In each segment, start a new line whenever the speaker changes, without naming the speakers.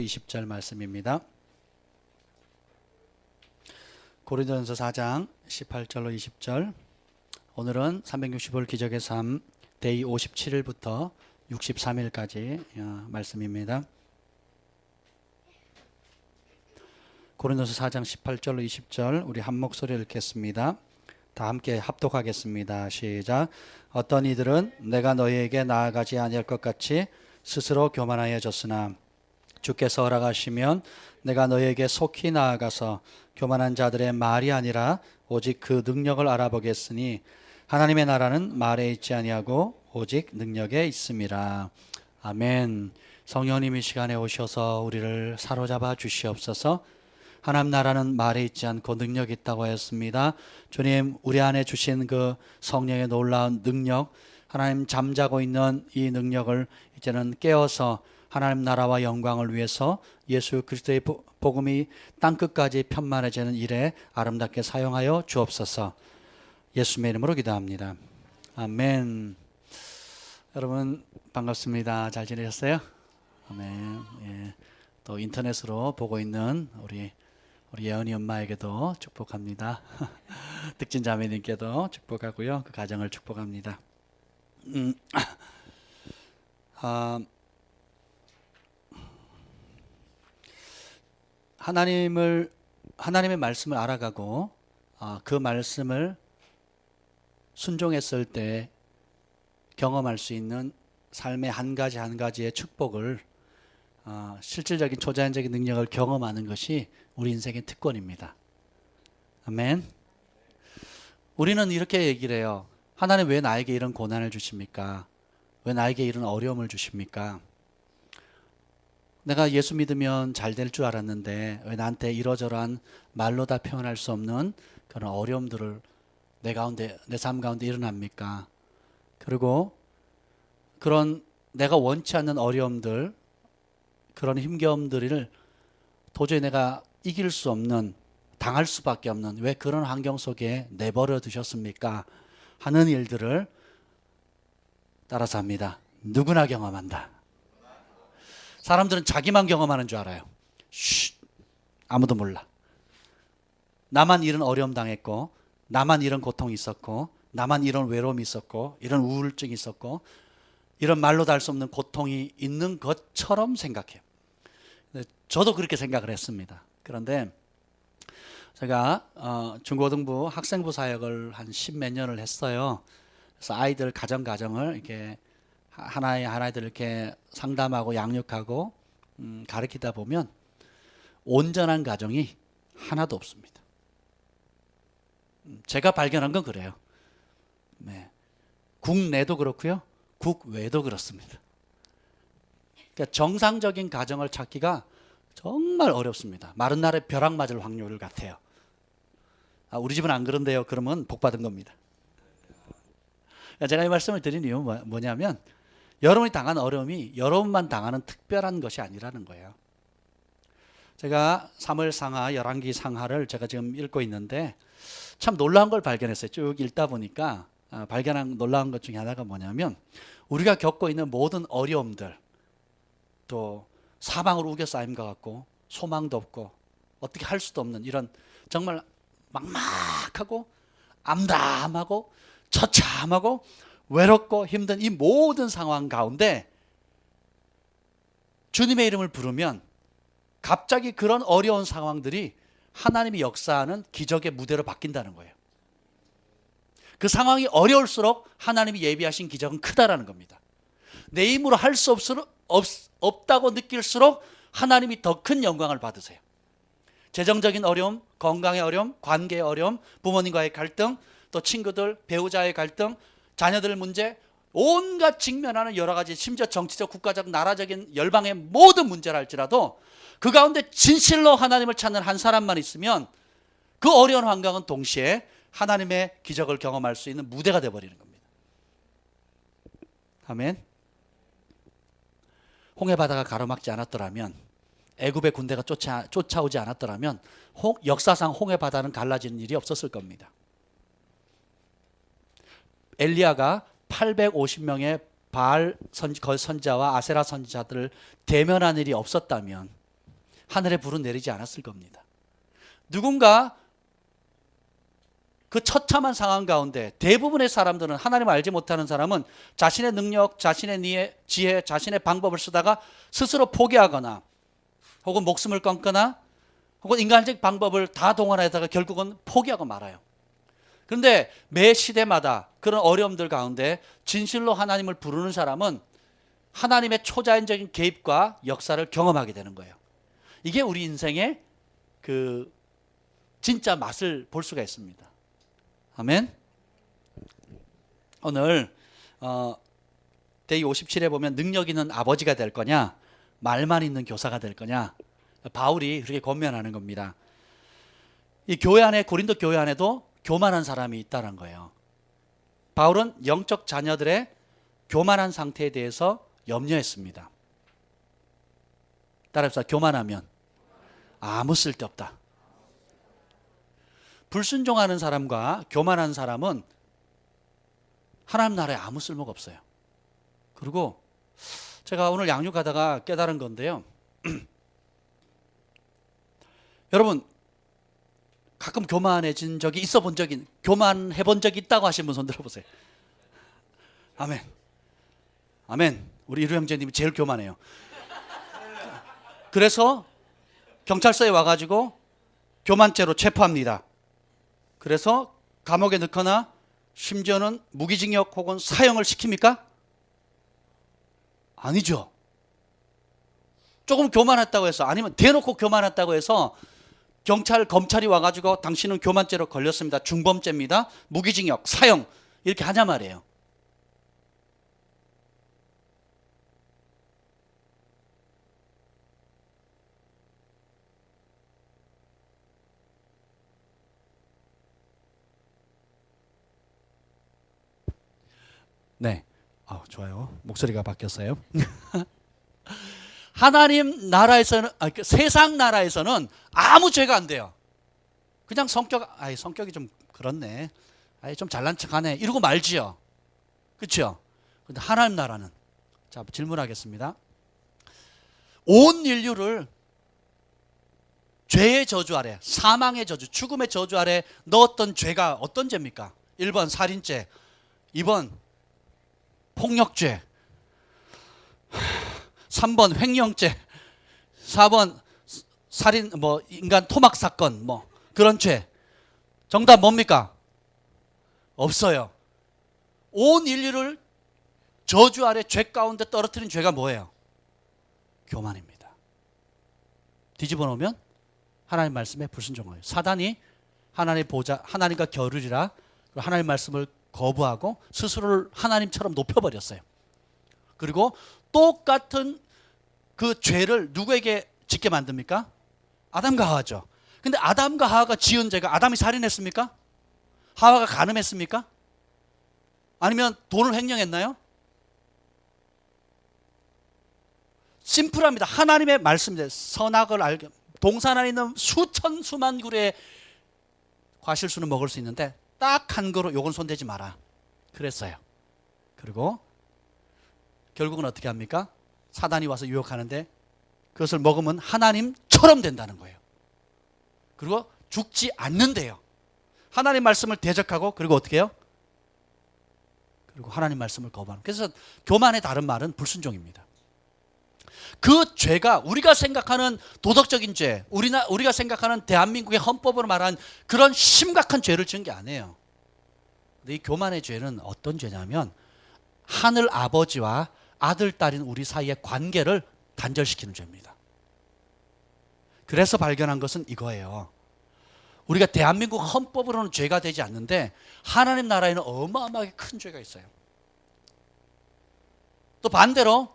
20절 말씀입니다. 고린도전서 4장 18절로 20절. 오늘은 365일 기적의 삶 데이 57일부터 63일까지 말씀입니다. 고린도전서 4장 18절로 20절 우리 한 목소리 읽겠습니다. 다 함께 합독하겠습니다. 시작. 어떤 이들은 내가 너희에게 나아가지 아니할 것 같이 스스로 교만하여졌으나 주께서 허락하시면 내가 너희에게 속히 나아가서 교만한 자들의 말이 아니라 오직 그 능력을 알아보겠으니 하나님의 나라는 말에 있지 아니하고 오직 능력에 있음이라. 아멘. 성령님 이 시간에 오셔서 우리를 사로잡아 주시옵소서. 하나님 나라는 말에 있지 않고 능력이 있다고 하였습니다. 주님, 우리 안에 주신 그 성령의 놀라운 능력, 하나님 잠자고 있는 이 능력을 이제는 깨어서 하나님 나라와 영광을 위해서 예수 그리스도의 복음이 땅끝까지 편만해지는 일에 아름답게 사용하여 주옵소서. 예수님의 이름으로 기도합니다. 아멘. 여러분 반갑습니다. 잘 지내셨어요? 아멘. 예. 또 인터넷으로 보고 있는 우리 예언이 엄마에게도 축복합니다. 득진 자매님께도 축복하고요. 그 가정을 축복합니다. 하나님의 말씀을 알아가고 그 말씀을 순종했을 때 경험할 수 있는 삶의 한 가지 한 가지의 축복을 실질적인 초자연적인 능력을 경험하는 것이 우리 인생의 특권입니다. 아멘. 우리는 이렇게 얘기를 해요. 하나님 왜 나에게 이런 고난을 주십니까? 왜 나에게 이런 어려움을 주십니까? 내가 예수 믿으면 잘 될 줄 알았는데 왜 나한테 이러저러한 말로 다 표현할 수 없는 그런 어려움들을 내 삶 가운데 일어납니까? 그리고 그런 내가 원치 않는 어려움들, 그런 힘겨움들을 도저히 내가 이길 수 없는, 당할 수밖에 없는, 왜 그런 환경 속에 내버려 두셨습니까? 하는 일들을 따라서 합니다. 누구나 경험한다. 사람들은 자기만 경험하는 줄 알아요. 아무도 몰라. 나만 이런 어려움 당했고, 나만 이런 고통이 있었고, 나만 이런 외로움이 있었고, 이런 우울증이 있었고, 이런 말로 다 할 수 없는 고통이 있는 것처럼 생각해요. 저도 그렇게 생각을 했습니다. 그런데 제가 중고등부 학생부 사역을 한 10몇 년을 했어요. 그래서 아이들 가정을 이렇게 하나들 이렇게 상담하고 양육하고 가르치다 보면 온전한 가정이 하나도 없습니다. 제가 발견한 건 그래요. 네. 국내도 그렇고요. 국외도 그렇습니다. 그러니까 정상적인 가정을 찾기가 정말 어렵습니다. 마른 날에 벼락 맞을 확률 같아요. 우리 집은 안 그런데요. 그러면 복 받은 겁니다. 제가 이 말씀을 드린 이유는 뭐냐면 여러분이 당한 어려움이 여러분만 당하는 특별한 것이 아니라는 거예요. 제가 사무엘상하, 열왕기 상하를 제가 지금 읽고 있는데 참 놀라운 걸 발견했어요. 쭉 읽다 보니까 발견한 놀라운 것 중에 하나가 뭐냐면 우리가 겪고 있는 모든 어려움들, 또 사방으로 우겨싸임과 같고 소망도 없고 어떻게 할 수도 없는 이런 정말 막막하고 암담하고 처참하고 외롭고 힘든 이 모든 상황 가운데 주님의 이름을 부르면 갑자기 그런 어려운 상황들이 하나님이 역사하는 기적의 무대로 바뀐다는 거예요. 그 상황이 어려울수록 하나님이 예비하신 기적은 크다라는 겁니다. 내 힘으로 할 수 없다고 느낄수록 하나님이 더 큰 영광을 받으세요. 재정적인 어려움, 건강의 어려움, 관계의 어려움, 부모님과의 갈등, 또 친구들, 배우자의 갈등, 자녀들 문제, 온갖 직면하는 여러 가지 심지어 정치적, 국가적, 나라적인 열방의 모든 문제라 할지라도 그 가운데 진실로 하나님을 찾는 한 사람만 있으면 그 어려운 환경은 동시에 하나님의 기적을 경험할 수 있는 무대가 되어버리는 겁니다. 아멘. 홍해 바다가 가로막지 않았더라면, 애굽의 군대가 쫓아오지 않았더라면 역사상 홍해 바다는 갈라지는 일이 없었을 겁니다. 엘리야가 850명의 바알 선지자와 아세라 선지자들을 대면한 일이 없었다면 하늘에 불은 내리지 않았을 겁니다. 누군가 그 처참한 상황 가운데 대부분의 사람들은, 하나님을 알지 못하는 사람은 자신의 능력, 자신의 지혜, 자신의 방법을 쓰다가 스스로 포기하거나 혹은 목숨을 끊거나 혹은 인간적 방법을 다 동원하다가 결국은 포기하고 말아요. 그런데 매 시대마다 그런 어려움들 가운데 진실로 하나님을 부르는 사람은 하나님의 초자연적인 개입과 역사를 경험하게 되는 거예요. 이게 우리 인생의 그 진짜 맛을 볼 수가 있습니다. 아멘. 오늘 대기 57에 보면 능력 있는 아버지가 될 거냐, 말만 있는 교사가 될 거냐, 바울이 그렇게 권면하는 겁니다. 이 교회 안에, 고린도 교회 안에도 교만한 사람이 있다는 거예요. 바울은 영적 자녀들의 교만한 상태에 대해서 염려했습니다. 따라합시다. 교만하면 아무 쓸데없다. 불순종하는 사람과 교만한 사람은 하나님 나라에 아무 쓸모가 없어요. 그리고 제가 오늘 양육하다가 깨달은 건데요. 여러분, 가끔 교만해진 적이 교만해 본 적이 있다고 하신 분 손 들어보세요. 아멘. 아멘. 우리 이루 형제님이 제일 교만해요. 그래서 경찰서에 와가지고 교만죄로 체포합니다. 그래서 감옥에 넣거나 심지어는 무기징역 혹은 사형을 시킵니까? 아니죠. 조금 교만했다고 해서, 아니면 대놓고 교만했다고 해서 검찰이 와가지고 당신은 교만죄로 걸렸습니다, 중범죄입니다, 무기징역, 사형, 이렇게 하냐 말이에요. 네. 좋아요. 목소리가 바뀌었어요. 하나님 나라에서는, 세상 나라에서는 아무 죄가 안 돼요. 그냥 성격이 좀 그렇네, 좀 잘난 척하네, 이러고 말지요. 그렇죠? 근데 하나님 나라는, 자, 질문하겠습니다. 온 인류를 죄의 저주 아래, 사망의 저주, 죽음의 저주 아래 넣었던 죄가 어떤 죄입니까? 1번 살인죄, 2번 폭력죄, 3번 횡령죄, 4번 살인, 인간 토막 사건, 그런 죄. 정답 뭡니까? 없어요. 온 인류를 저주 아래 죄 가운데 떨어뜨린 죄가 뭐예요? 교만입니다. 뒤집어 놓으면 하나님 말씀에 불순종하여, 사단이 하나님과 겨루리라, 하나님 말씀을 거부하고 스스로를 하나님처럼 높여버렸어요. 그리고 똑같은 그 죄를 누구에게 짓게 만듭니까? 아담과 하와죠. 근데 아담과 하와가 지은 죄가, 아담이 살인했습니까? 하와가 간음했습니까? 아니면 돈을 횡령했나요? 심플합니다. 하나님의 말씀입니다. 선악을 알게, 동산 안에 있는 수만 그루의 과실수는 먹을 수 있는데 딱 한 그루, 요건 손대지 마라 그랬어요. 그리고 결국은 어떻게 합니까? 사단이 와서 유혹하는데 그것을 먹으면 하나님처럼 된다는 거예요. 그리고 죽지 않는데요. 하나님 말씀을 대적하고, 그리고 어떻게 해요? 그리고 하나님 말씀을 거부하는. 그래서 교만의 다른 말은 불순종입니다. 그 죄가 우리가 생각하는 도덕적인 죄, 우리가 생각하는 대한민국의 헌법으로 말한 그런 심각한 죄를 지은 게 아니에요. 근데 이 교만의 죄는 어떤 죄냐면 하늘 아버지와 아들, 딸인 우리 사이의 관계를 단절시키는 죄입니다. 그래서 발견한 것은 이거예요. 우리가 대한민국 헌법으로는 죄가 되지 않는데 하나님 나라에는 어마어마하게 큰 죄가 있어요. 또 반대로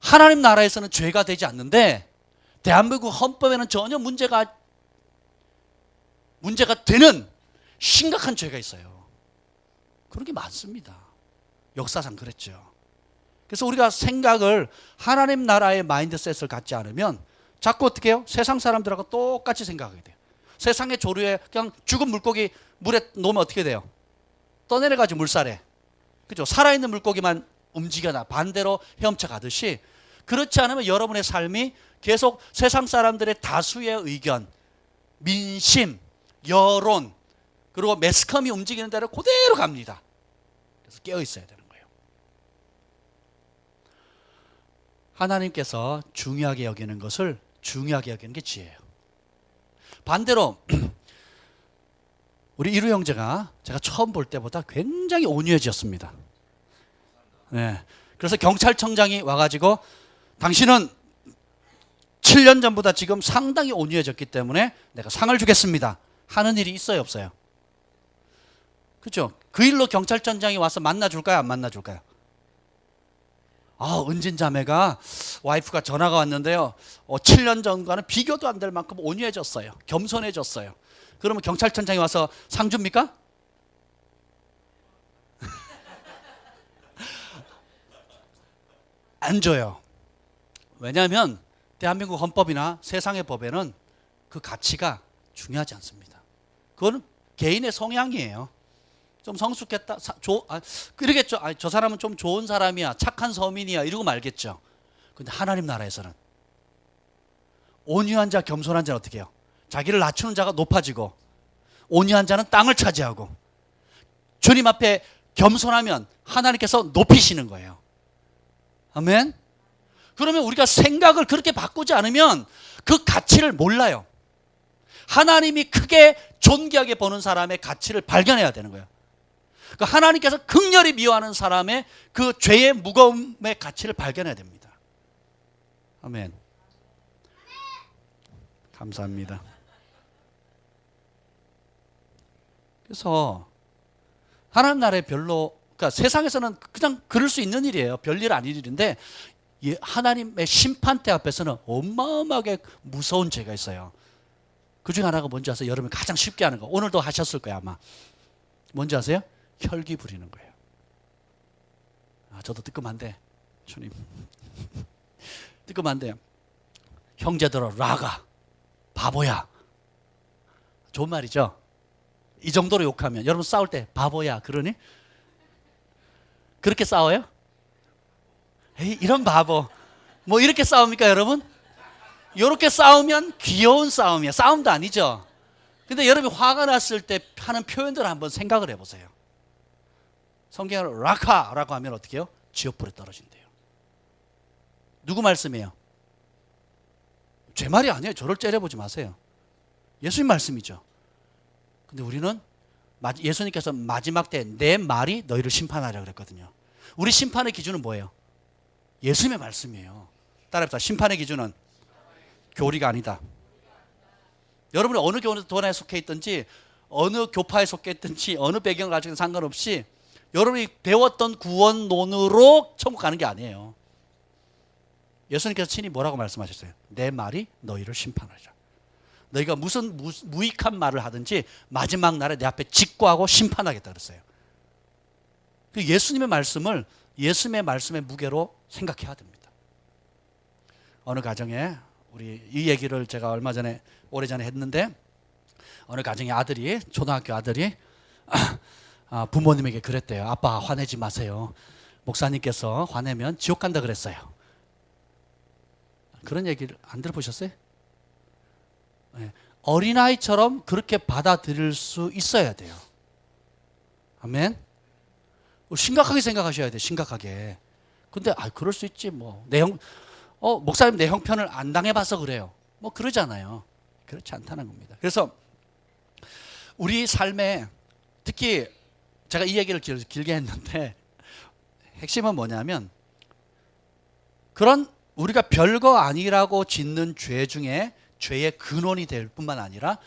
하나님 나라에서는 죄가 되지 않는데 대한민국 헌법에는 전혀 문제가 되는 심각한 죄가 있어요. 그런 게 많습니다. 역사상 그랬죠. 그래서 우리가 생각을, 하나님 나라의 마인드셋을 갖지 않으면 자꾸 어떻게 해요? 세상 사람들하고 똑같이 생각하게 돼요. 세상의 조류에 그냥 죽은 물고기 물에 놓으면 어떻게 돼요? 떠내려가지, 물살에. 그죠? 살아있는 물고기만 움직여나 반대로 헤엄쳐 가듯이, 그렇지 않으면 여러분의 삶이 계속 세상 사람들의 다수의 의견, 민심, 여론, 그리고 매스컴이 움직이는 대로 그대로 갑니다. 그래서 깨어 있어야 되는 거예요. 하나님께서 중요하게 여기는 것을 중요하게 여기는 게 지혜예요. 반대로 우리 이루 형제가 제가 처음 볼 때보다 굉장히 온유해졌습니다. 네. 그래서 경찰청장이 와가지고 당신은 7년 전보다 지금 상당히 온유해졌기 때문에 내가 상을 주겠습니다 하는 일이 있어요, 없어요? 그렇죠? 그 일로 경찰청장이 와서 만나줄까요, 안 만나줄까요? 은진 자매가 와이프가 전화가 왔는데요, 7년 전과는 비교도 안 될 만큼 온유해졌어요, 겸손해졌어요. 그러면 경찰청장이 와서 상 줍니까? 안 줘요. 왜냐하면 대한민국 헌법이나 세상의 법에는 그 가치가 중요하지 않습니다. 그거는 개인의 성향이에요. 좀 성숙했다, 그러겠죠. 저 사람은 좀 좋은 사람이야, 착한 서민이야, 이러고 말겠죠. 근데 하나님 나라에서는 온유한 자, 겸손한 자는 어떻게 해요? 자기를 낮추는 자가 높아지고, 온유한 자는 땅을 차지하고, 주님 앞에 겸손하면 하나님께서 높이시는 거예요. 아멘? 그러면 우리가 생각을 그렇게 바꾸지 않으면 그 가치를 몰라요. 하나님이 크게 존귀하게 보는 사람의 가치를 발견해야 되는 거예요. 그러니까 하나님께서 극렬히 미워하는 사람의 그 죄의 무거움의 가치를 발견해야 됩니다. 아멘. 감사합니다. 그래서 하나님 나라에 별로, 그러니까 세상에서는 그냥 그럴 수 있는 일이에요. 별일 아닌 일인데 하나님의 심판대 앞에서는 어마어마하게 무서운 죄가 있어요. 그 중에 하나가 뭔지 아세요? 여러분이 가장 쉽게 하는 거, 오늘도 하셨을 거예요 아마. 뭔지 아세요? 혈기 부리는 거예요. 저도 뜨끔한데, 주님 뜨끔한데, 형제들아 라가 바보야, 좋은 말이죠. 이 정도로 욕하면, 여러분 싸울 때 바보야 그러니? 그렇게 싸워요? 에이, 이런 바보, 뭐 이렇게 싸웁니까 여러분? 이렇게 싸우면 귀여운 싸움이에요. 싸움도 아니죠. 근데 여러분이 화가 났을 때 하는 표현들을 한번 생각을 해보세요. 성경으로 라카라고 하면 어떻게 해요? 지옥불에 떨어진대요. 누구 말씀이에요? 제 말이 아니에요. 저를 째려보지 마세요. 예수님 말씀이죠. 근데 우리는 예수님께서 마지막 때 내 말이 너희를 심판하라 그랬거든요. 우리 심판의 기준은 뭐예요? 예수님의 말씀이에요. 따라합시다. 심판의 기준은 교리가 아니다. 여러분이 어느 교단에 속해 있든지, 어느 교파에 속해 있든지, 어느 배경을 가지고 있든 상관없이 여러분이 배웠던 구원론으로 천국 가는 게 아니에요. 예수님께서 친히 뭐라고 말씀하셨어요? 내 말이 너희를 심판하리라. 너희가 무슨 무익한 말을 하든지 마지막 날에 내 앞에 직고하고 심판하겠다 그랬어요. 예수님의 말씀을 예수님의 말씀의 무게로 생각해야 됩니다. 어느 가정에, 우리 이 얘기를 제가 얼마 전에, 오래전에 했는데, 어느 가정의 아들이, 초등학교 아들이 부모님에게 그랬대요. 아빠 화내지 마세요. 목사님께서 화내면 지옥 간다 그랬어요. 그런 얘기를 안 들어보셨어요? 네. 어린아이처럼 그렇게 받아들일 수 있어야 돼요. 아멘? 심각하게 생각하셔야 돼요. 심각하게. 근데 그럴 수 있지 뭐. 목사님 내 형편을 안 당해봐서 그래요. 뭐 그러잖아요. 그렇지 않다는 겁니다. 그래서 우리 삶에, 특히 제가 이 얘기를 길게 했는데 핵심은 뭐냐면, 그런 우리가 별거 아니라고 짓는 죄 중에 죄의 근원이 될 뿐만 아니라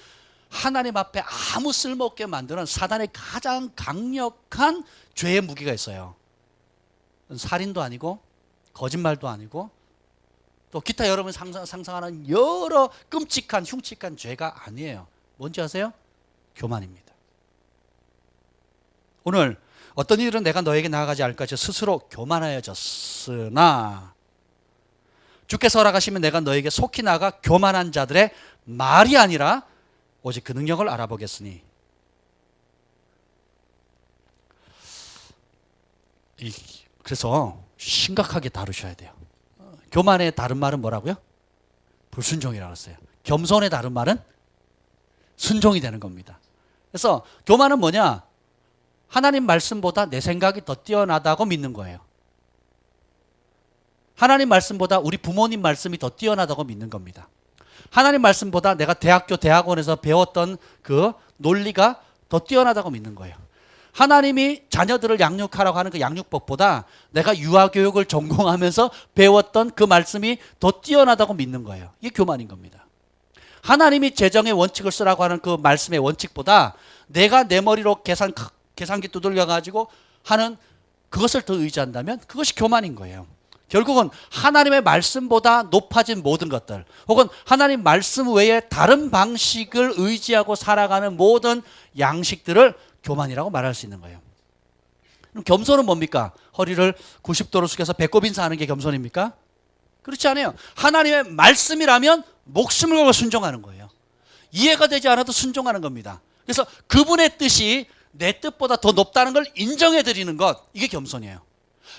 하나님 앞에 아무 쓸모없게 만드는 사단의 가장 강력한 죄의 무기가 있어요. 살인도 아니고 거짓말도 아니고 또 기타 여러분이 상상하는 여러 끔찍한 흉측한 죄가 아니에요. 뭔지 아세요? 교만입니다. 오늘 어떤 일은 내가 너에게 나아가지 않을까 해서 스스로 교만하여졌으나 주께서 허락하시면 내가 너에게 속히 나아가 교만한 자들의 말이 아니라 오직 그 능력을 알아보겠으니. 그래서 심각하게 다루셔야 돼요. 교만의 다른 말은 뭐라고요? 불순종이라고 했어요. 겸손의 다른 말은 순종이 되는 겁니다. 그래서 교만은 뭐냐? 하나님 말씀보다 내 생각이 더 뛰어나다고 믿는 거예요. 하나님 말씀보다 우리 부모님 말씀이 더 뛰어나다고 믿는 겁니다. 하나님 말씀보다 내가 대학원에서 배웠던 그 논리가 더 뛰어나다고 믿는 거예요. 하나님이 자녀들을 양육하라고 하는 그 양육법보다 내가 유아교육을 전공하면서 배웠던 그 말씀이 더 뛰어나다고 믿는 거예요. 이게 교만인 겁니다. 하나님이 재정의 원칙을 쓰라고 하는 그 말씀의 원칙보다 내가 내 머리로 계산기 두들겨가지고 하는 그것을 더 의지한다면 그것이 교만인 거예요. 결국은 하나님의 말씀보다 높아진 모든 것들, 혹은 하나님 말씀 외에 다른 방식을 의지하고 살아가는 모든 양식들을 교만이라고 말할 수 있는 거예요. 그럼 겸손은 뭡니까? 허리를 90도로 숙여서 배꼽 인사하는 게 겸손입니까? 그렇지 않아요. 하나님의 말씀이라면 목숨을 걸고 순종하는 거예요. 이해가 되지 않아도 순종하는 겁니다. 그래서 그분의 뜻이 내 뜻보다 더 높다는 걸 인정해 드리는 것, 이게 겸손이에요.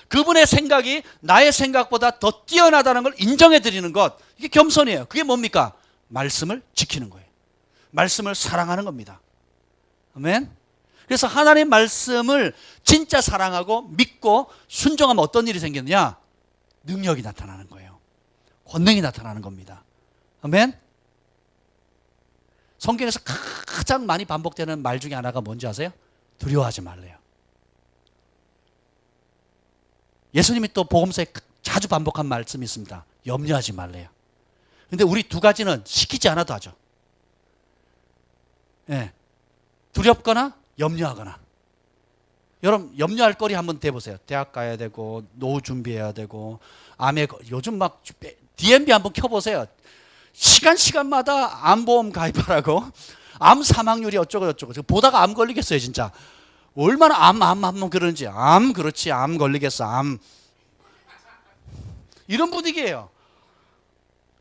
그분의 생각이 나의 생각보다 더 뛰어나다는 걸 인정해 드리는 것, 이게 겸손이에요. 그게 뭡니까? 말씀을 지키는 거예요. 말씀을 사랑하는 겁니다. 아멘. 그래서 하나님 말씀을 진짜 사랑하고 믿고 순종하면 어떤 일이 생기느냐? 능력이 나타나는 거예요. 권능이 나타나는 겁니다. 아멘. 성경에서 가장 많이 반복되는 말 중에 하나가 뭔지 아세요? 두려워하지 말래요. 예수님이 또 복음서에 자주 반복한 말씀이 있습니다. 염려하지 말래요. 근데 우리 두 가지는 시키지 않아도 하죠. 예. 두렵거나 염려하거나. 여러분, 염려할 거리 한번 대보세요. 대학 가야 되고, 노후 준비해야 되고, 요즘 막 DMB 한번 켜보세요. 시간마다 암보험 가입하라고, 암 사망률이 어쩌고 보다가 암 걸리겠어요, 진짜. 얼마나 암 그러는지. 그렇지, 암 걸리겠어, 암. 이런 분위기예요.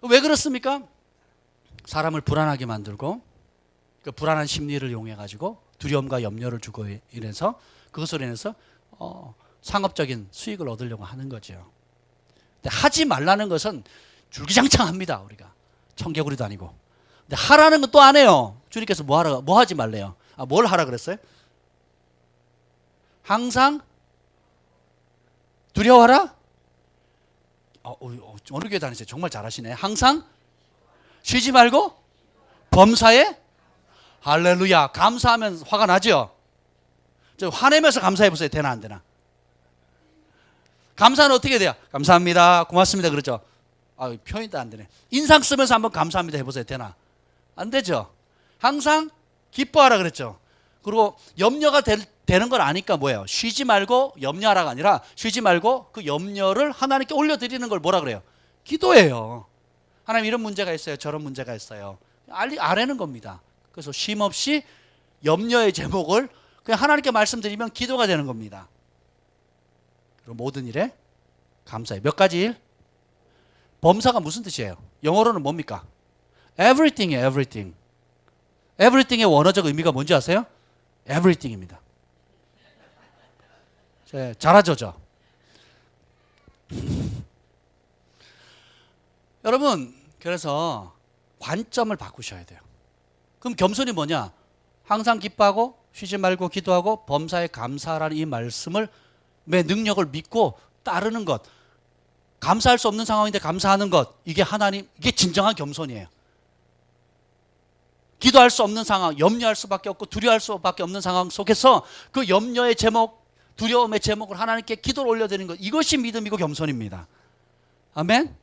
왜 그렇습니까? 사람을 불안하게 만들고, 그 불안한 심리를 이용해가지고 두려움과 염려를 주고 이래서 그것으로 인해서 상업적인 수익을 얻으려고 하는 거죠. 근데 하지 말라는 것은 줄기장창합니다. 우리가 청개구리도 아니고. 근데 하라는 건 또 안 해요. 주님께서 뭐 하지 말래요? 뭘 하라 그랬어요? 항상 두려워하라? 어느 교회 다니세요? 정말 잘하시네. 항상 쉬지 말고 범사에 할렐루야. 감사하면 화가 나죠? 화내면서 감사해 보세요. 되나 안 되나? 감사는 어떻게 돼요? 감사합니다. 고맙습니다. 그렇죠? 표현도 안 되네. 인상 쓰면서 한번 감사합니다 해보세요. 되나? 안 되죠? 항상 기뻐하라 그랬죠? 그리고 염려가 되는 걸 아니까 뭐예요? 쉬지 말고 염려하라가 아니라 쉬지 말고 그 염려를 하나님께 올려드리는 걸 뭐라 그래요? 기도예요. 하나님 이런 문제가 있어요. 저런 문제가 있어요. 아뢰는 겁니다. 그래서 쉼없이 염려의 제목을 그냥 하나님께 말씀드리면 기도가 되는 겁니다. 그리고 모든 일에 감사해. 몇 가지 일? 범사가 무슨 뜻이에요? 영어로는 뭡니까? Everything이에요. Everything. Everything의 원어적 의미가 뭔지 아세요? Everything입니다. 잘하죠? 여러분, 그래서 관점을 바꾸셔야 돼요. 그럼 겸손이 뭐냐? 항상 기뻐하고 쉬지 말고 기도하고 범사에 감사하라는 이 말씀을 내 능력을 믿고 따르는 것. 감사할 수 없는 상황인데 감사하는 것. 이게 진정한 겸손이에요. 기도할 수 없는 상황, 염려할 수밖에 없고 두려워할 수밖에 없는 상황 속에서 그 염려의 제목, 두려움의 제목을 하나님께 기도를 올려드리는 것. 이것이 믿음이고 겸손입니다. 아멘?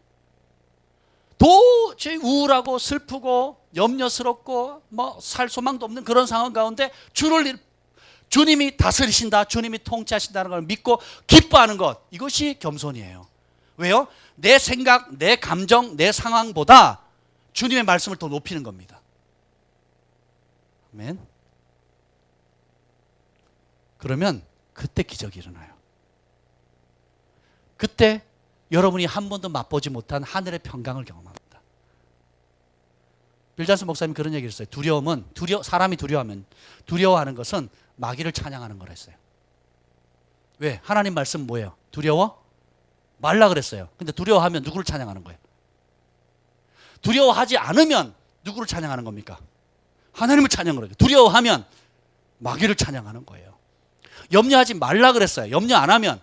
도저히 우울하고 슬프고 염려스럽고 살 소망도 없는 그런 상황 가운데 주님이 다스리신다, 주님이 통치하신다는 걸 믿고 기뻐하는 것. 이것이 겸손이에요. 왜요? 내 생각, 내 감정, 내 상황보다 주님의 말씀을 더 높이는 겁니다. 아멘. 그러면 그때 기적이 일어나요. 그때 여러분이 한 번도 맛보지 못한 하늘의 평강을 경험합니다. 빌 잔슨 목사님이 그런 얘기를 했어요. 사람이 두려워하는 것은 마귀를 찬양하는 거라 했어요. 왜? 하나님 말씀 뭐예요? 두려워 말라 그랬어요. 근데 두려워하면 누구를 찬양하는 거예요? 두려워하지 않으면 누구를 찬양하는 겁니까? 하나님을 찬양하는 거예요. 두려워하면 마귀를 찬양하는 거예요. 염려하지 말라 그랬어요. 염려 안 하면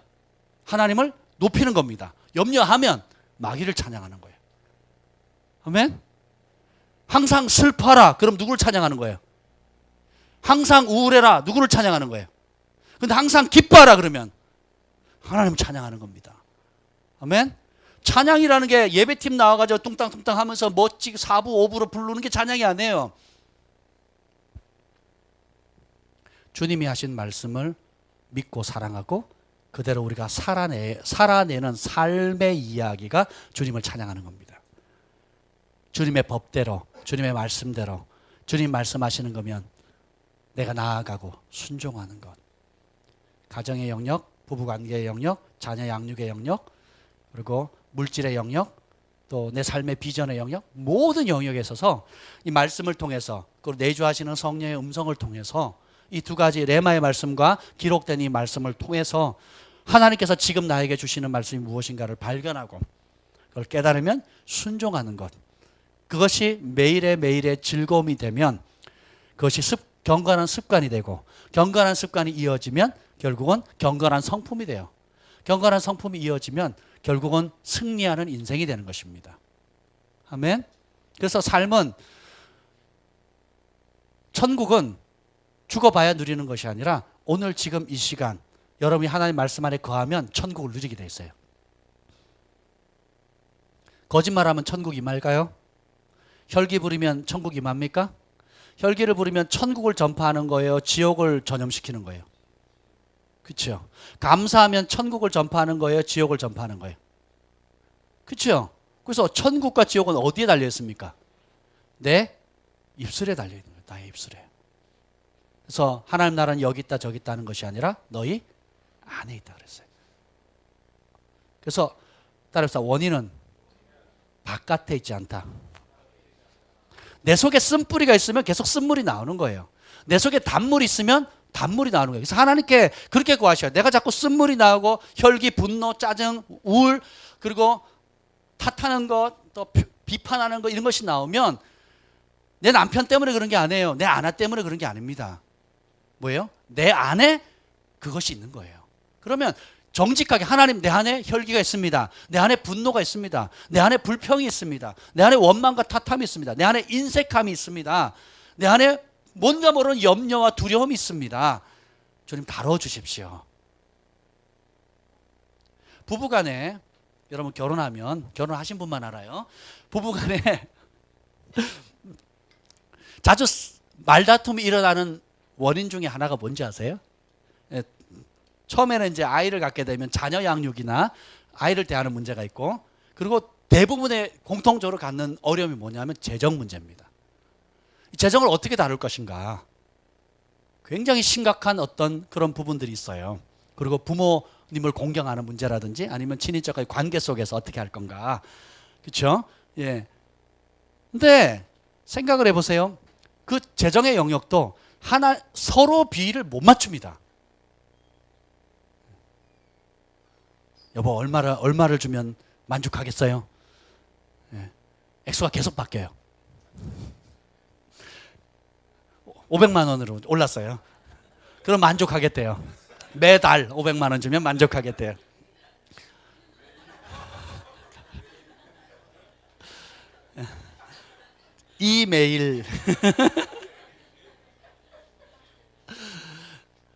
하나님을 높이는 겁니다. 염려하면 마귀를 찬양하는 거예요. 아멘? 항상 슬퍼라. 그럼 누구를 찬양하는 거예요? 항상 우울해라. 누구를 찬양하는 거예요? 근데 항상 기뻐하라 그러면 하나님을 찬양하는 겁니다. 아멘? 찬양이라는 게 예배팀 나와가지고 뚱땅뚱땅 하면서 멋지게 4부 5부로 부르는 게 찬양이 아니에요. 주님이 하신 말씀을 믿고 사랑하고 그대로 우리가 살아내는 삶의 이야기가 주님을 찬양하는 겁니다. 주님의 법대로, 주님의 말씀대로, 주님 말씀하시는 거면 내가 나아가고 순종하는 것. 가정의 영역, 부부관계의 영역, 자녀 양육의 영역, 그리고 물질의 영역, 또 내 삶의 비전의 영역, 모든 영역에 있어서 이 말씀을 통해서, 그리고 내주하시는 성령의 음성을 통해서 이 두 가지 레마의 말씀과 기록된 이 말씀을 통해서 하나님께서 지금 나에게 주시는 말씀이 무엇인가를 발견하고 그걸 깨달으면 순종하는 것. 그것이 매일의 즐거움이 되면 그것이 경건한 습관이 되고 경건한 습관이 이어지면 결국은 경건한 성품이 돼요. 경건한 성품이 이어지면 결국은 승리하는 인생이 되는 것입니다. 아멘. 그래서 삶은, 천국은 죽어봐야 누리는 것이 아니라 오늘 지금 이 시간 여러분이 하나님 말씀 안에 거하면 천국을 누리게 돼 있어요. 거짓말하면 천국 임할까요? 혈기 부리면 천국 임합니까? 혈기를 부리면 천국을 전파하는 거예요? 지옥을 전염시키는 거예요? 그렇죠? 감사하면 천국을 전파하는 거예요? 지옥을 전파하는 거예요? 그렇죠? 그래서 천국과 지옥은 어디에 달려 있습니까? 내 입술에 달려 있는 거예요. 나의 입술에. 그래서 하나님 나라는 여기 있다 저기 있다는 것이 아니라 너희 안에 있다 그랬어요. 그래서 따라서 원인은 바깥에 있지 않다. 내 속에 쓴뿌리가 있으면 계속 쓴물이 나오는 거예요. 내 속에 단물이 있으면 단물이 나오는 거예요. 그래서 하나님께 그렇게 구하셔요. 내가 자꾸 쓴물이 나오고 혈기, 분노, 짜증, 우울, 그리고 탓하는 것, 또 비판하는 것 이런 것이 나오면 내 남편 때문에 그런 게 아니에요. 내 아내 때문에 그런 게 아닙니다. 뭐예요? 내 안에 그것이 있는 거예요. 그러면 정직하게 하나님, 내 안에 혈기가 있습니다. 내 안에 분노가 있습니다. 내 안에 불평이 있습니다. 내 안에 원망과 탓함이 있습니다. 내 안에 인색함이 있습니다. 내 안에 뭔가 모르는 염려와 두려움이 있습니다. 주님 다뤄주십시오. 부부간에, 여러분 결혼하면, 결혼하신 분만 알아요. 부부간에 자주 말다툼이 일어나는 원인 중에 하나가 뭔지 아세요? 처음에는 이제 아이를 갖게 되면 자녀 양육이나 아이를 대하는 문제가 있고, 그리고 대부분의 공통적으로 갖는 어려움이 뭐냐면 재정 문제입니다. 재정을 어떻게 다룰 것인가 굉장히 심각한 어떤 그런 부분들이 있어요. 그리고 부모님을 공경하는 문제라든지 아니면 친인척과의 관계 속에서 어떻게 할 건가. 그렇죠? 예. 근데 생각을 해보세요. 그 재정의 영역도 서로 비율을 못 맞춥니다. 여보 얼마를 주면 만족하겠어요? 예. 액수가 계속 바뀌어요. 500만 원으로 올랐어요. 그럼 만족하겠대요. 매달 500만 원 주면 만족하겠대요. 이메일.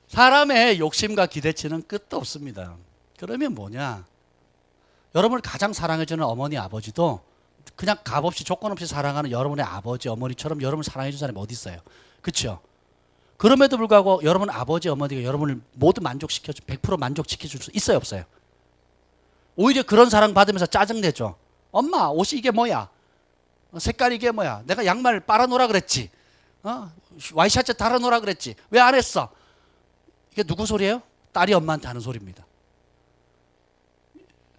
사람의 욕심과 기대치는 끝도 없습니다. 그러면 뭐냐? 여러분을 가장 사랑해주는 어머니 아버지도 그냥 값없이 조건 없이 사랑하는 여러분의 아버지 어머니처럼 여러분을 사랑해주는 사람이 어디 있어요? 그렇죠? 그럼에도 불구하고 여러분 아버지 어머니가 여러분을 모두 100% 만족시켜줄 수 있어요 없어요? 오히려 그런 사랑 받으면서 짜증내죠. 엄마 옷이 이게 뭐야? 색깔이 이게 뭐야? 내가 양말 빨아놓으라 그랬지. 와이셔츠 달아놓으라 그랬지. 왜 안 했어? 이게 누구 소리예요? 딸이 엄마한테 하는 소리입니다.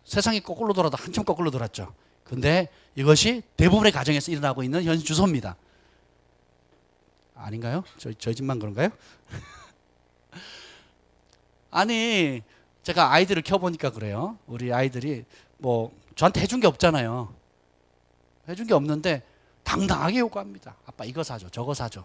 세상이 거꾸로 돌아도 한참 거꾸로 돌았죠. 근데 이것이 대부분의 가정에서 일어나고 있는 현 주소입니다. 아닌가요? 저희 집만 그런가요? 아니 제가 아이들을 키워보니까 그래요. 우리 아이들이 뭐 저한테 해준 게 없잖아요. 해준 게 없는데 당당하게 요구합니다. 아빠 이거 사줘, 저거 사줘.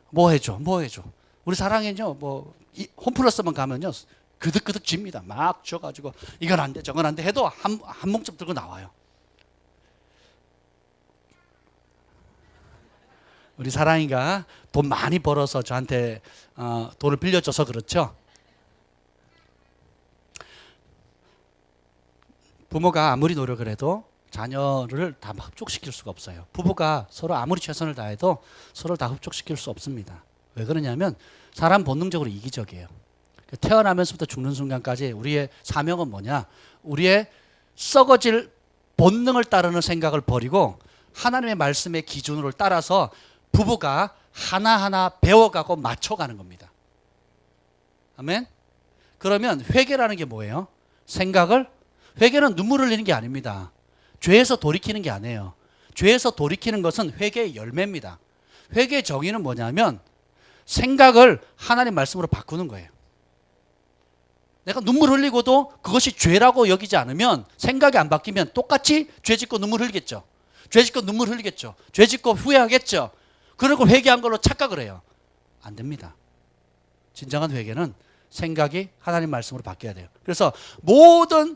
뭐 해줘, 뭐 해줘. 우리 사랑은요, 뭐 홈플러스만 가면요 그득그득 집니다. 막 줘가지고 이건 안 돼, 저건 안 돼 해도 한 몫좀 들고 나와요. 우리 사랑이가 돈 많이 벌어서 저한테 돈을 빌려줘서 그렇죠. 부모가 아무리 노력을 해도 자녀를 다 흡족시킬 수가 없어요. 부부가 서로 아무리 최선을 다해도 서로를 다 흡족시킬 수 없습니다. 왜 그러냐면 사람 본능적으로 이기적이에요. 태어나면서부터 죽는 순간까지 우리의 사명은 뭐냐? 우리의 썩어질 본능을 따르는 생각을 버리고 하나님의 말씀의 기준으로 따라서 부부가 하나하나 배워가고 맞춰가는 겁니다. 아멘? 그러면 회개라는 게 뭐예요? 회개는 눈물 흘리는 게 아닙니다. 죄에서 돌이키는 게 아니에요. 죄에서 돌이키는 것은 회개의 열매입니다. 회개의 정의는 뭐냐면 생각을 하나님 말씀으로 바꾸는 거예요. 내가 눈물 흘리고도 그것이 죄라고 여기지 않으면 생각이 안 바뀌면 똑같이 죄 짓고 눈물 흘리겠죠. 죄 짓고 눈물 흘리겠죠. 죄 짓고 후회하겠죠. 그리고 회개한 걸로 착각을 해요. 안 됩니다. 진정한 회개는 생각이 하나님 말씀으로 바뀌어야 돼요. 그래서 모든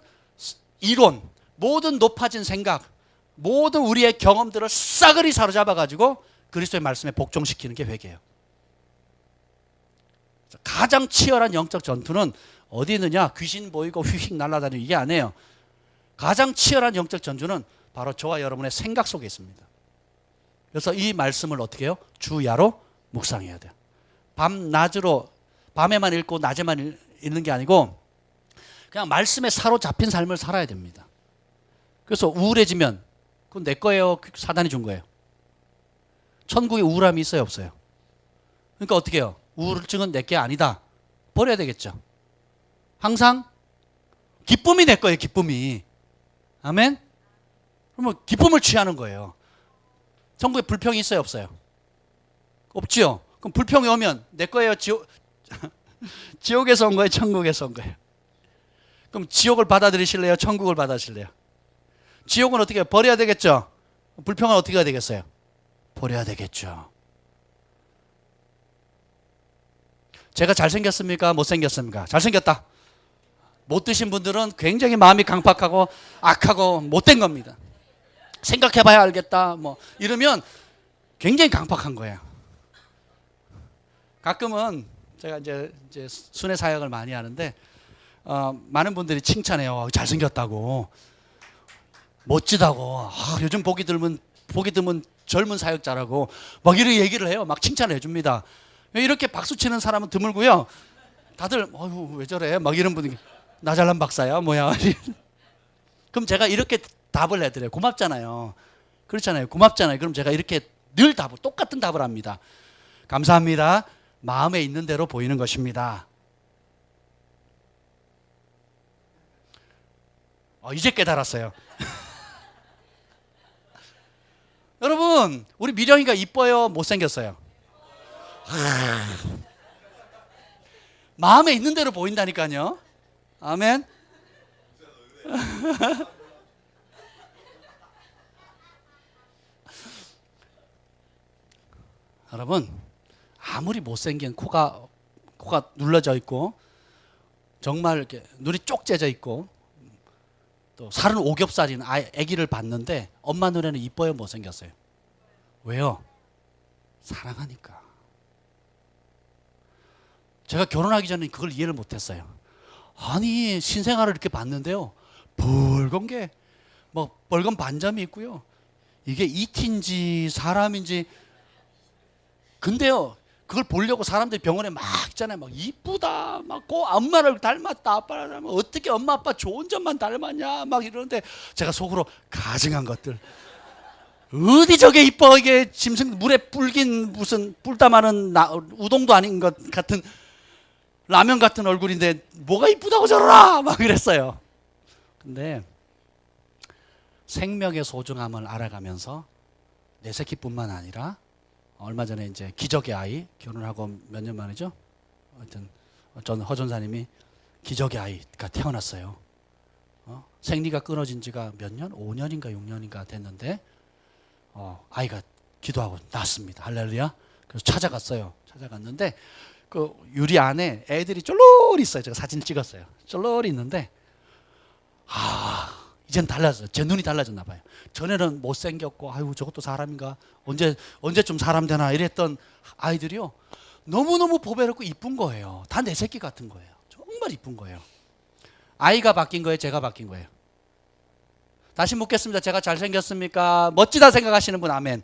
이론, 모든 높아진 생각, 모든 우리의 경험들을 싸그리 사로잡아가지고 그리스도의 말씀에 복종시키는 게 회개예요. 가장 치열한 영적 전투는 어디 있느냐? 귀신 보이고 휙휙 날아다니는 이게 아니에요. 가장 치열한 영적 전투는 바로 저와 여러분의 생각 속에 있습니다. 그래서 이 말씀을 어떻게 해요? 주야로 묵상해야 돼요. 밤낮으로 밤에만 읽고 낮에만 읽는 게 아니고 그냥 말씀에 사로잡힌 삶을 살아야 됩니다. 그래서 우울해지면 그건 내 거예요? 사단이 준 거예요? 천국에 우울함이 있어요? 없어요? 그러니까 어떻게 해요? 우울증은 내 게 아니다. 버려야 되겠죠. 항상 기쁨이 내 거예요. 기쁨이. 아멘? 그러면 기쁨을 취하는 거예요. 천국에 불평이 있어요? 없어요? 없지요. 그럼 불평이 오면 내 거예요? 지옥에서 온 거예요? 천국에서 온 거예요? 그럼 지옥을 받아들이실래요? 천국을 받아들이실래요? 지옥은 어떻게 해요? 버려야 되겠죠. 불평은 어떻게 해야 되겠어요? 버려야 되겠죠. 제가 잘생겼습니까? 못생겼습니까? 잘생겼다. 못 드신 분들은 굉장히 마음이 강팍하고 악하고 못된 겁니다. 생각해봐야 알겠다. 뭐 이러면 굉장히 강팍한 거예요. 가끔은 제가 이제 순회 사역을 많이 하는데 많은 분들이 칭찬해요. 잘생겼다고, 멋지다고. 요즘 보기 드문 젊은 사역자라고 막 이렇게 얘기를 해요. 막 칭찬해 줍니다. 이렇게 박수 치는 사람은 드물고요. 다들 왜 저래? 막 이런 분이 나 잘난 박사야 뭐야? 그럼 제가 이렇게 답을 해드려요. 고맙잖아요. 그렇잖아요. 고맙잖아요. 그럼 제가 이렇게 늘 똑같은 답을 합니다. 감사합니다. 마음에 있는 대로 보이는 것입니다. 이제 깨달았어요. 여러분, 우리 미령이가 이뻐요? 못생겼어요? 마음에 있는 대로 보인다니까요. 아멘. 여러분, 아무리 못생긴 코가 눌러져 있고 정말 이렇게 눈이 쪽째져 있고 또 살은 오겹살인 아기를 봤는데 엄마 눈에는 이뻐요? 못생겼어요? 왜요? 사랑하니까. 제가 결혼하기 전에 그걸 이해를 못했어요. 아니 신생아를 이렇게 봤는데요, 붉은 게 뭐 빨간 반점이 있고요, 이게 이티인지 사람인지. 근데요 그걸 보려고 사람들이 병원에 막 있잖아요. 막 이쁘다, 막 엄마를 닮았다, 아빠를 닮았다, 어떻게 엄마 아빠 좋은 점만 닮았냐 막 이러는데 제가 속으로 가증한 것들, 어디 저게 이뻐, 이게 짐승 물에 불긴 무슨 뿔담하는 우동도 아닌 것 같은 라면 같은 얼굴인데 뭐가 이쁘다고 저러라 막 그랬어요. 근데 생명의 소중함을 알아가면서 내 새끼뿐만 아니라 얼마 전에 이제 기적의 아이, 결혼하고 몇 년 만이죠? 하여튼 전 허전사님이 기적의 아이가 태어났어요. 생리가 끊어진 지가 몇 년? 5년인가 6년인가 됐는데 아이가 기도하고 낳았습니다. 할렐루야. 그래서 찾아갔어요. 찾아갔는데 그 유리 안에 애들이 쫄쫄이 있어요. 제가 사진 찍었어요. 쫄쫄이 있는데 이젠 달라졌어요. 제 눈이 달라졌나 봐요. 전에는 못생겼고 아유 저것도 사람인가 언제쯤 사람 되나 이랬던 아이들이요. 너무너무 보배롭고 이쁜 거예요. 다 내 새끼 같은 거예요. 정말 이쁜 거예요. 아이가 바뀐 거예요? 제가 바뀐 거예요? 다시 묻겠습니다. 제가 잘생겼습니까? 멋지다 생각하시는 분 아멘.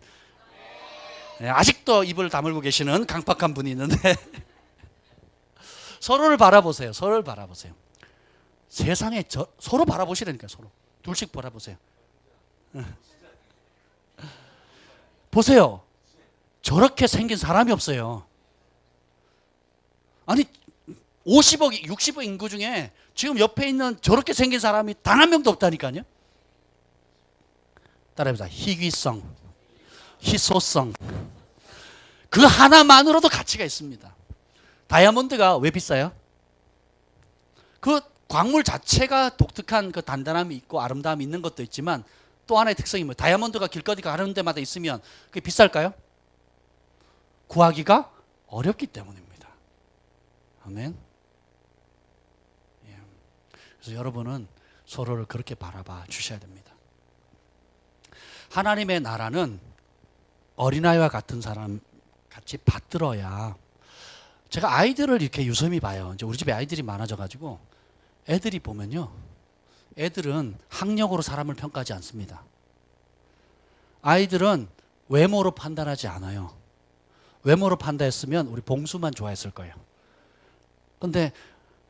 네, 아직도 입을 다물고 계시는 강팍한 분이 있는데 서로를 바라보세요. 서로를 바라보세요. 세상에 서로 바라보시라니까요. 서로. 둘씩 바라보세요. 보세요. 저렇게 생긴 사람이 없어요. 아니 50억, 60억 인구 중에 지금 옆에 있는 저렇게 생긴 사람이 단 한 명도 없다니까요. 따라해보자. 희귀성, 희소성. 그 하나만으로도 가치가 있습니다. 다이아몬드가 왜 비싸요? 그 광물 자체가 독특한 그 단단함이 있고 아름다움이 있는 것도 있지만 또 하나의 특성이 뭐예요? 다이아몬드가 길거리 가는 데마다 있으면 그게 비쌀까요? 구하기가 어렵기 때문입니다. 아멘. 예. 그래서 여러분은 서로를 그렇게 바라봐 주셔야 됩니다. 하나님의 나라는 어린아이와 같은 사람 같이 받들어야. 제가 아이들을 이렇게 유심히 봐요. 이제 우리 집에 아이들이 많아져가지고 애들이 보면요, 애들은 학력으로 사람을 평가하지 않습니다. 아이들은 외모로 판단하지 않아요. 외모로 판단했으면 우리 봉수만 좋아했을 거예요. 근데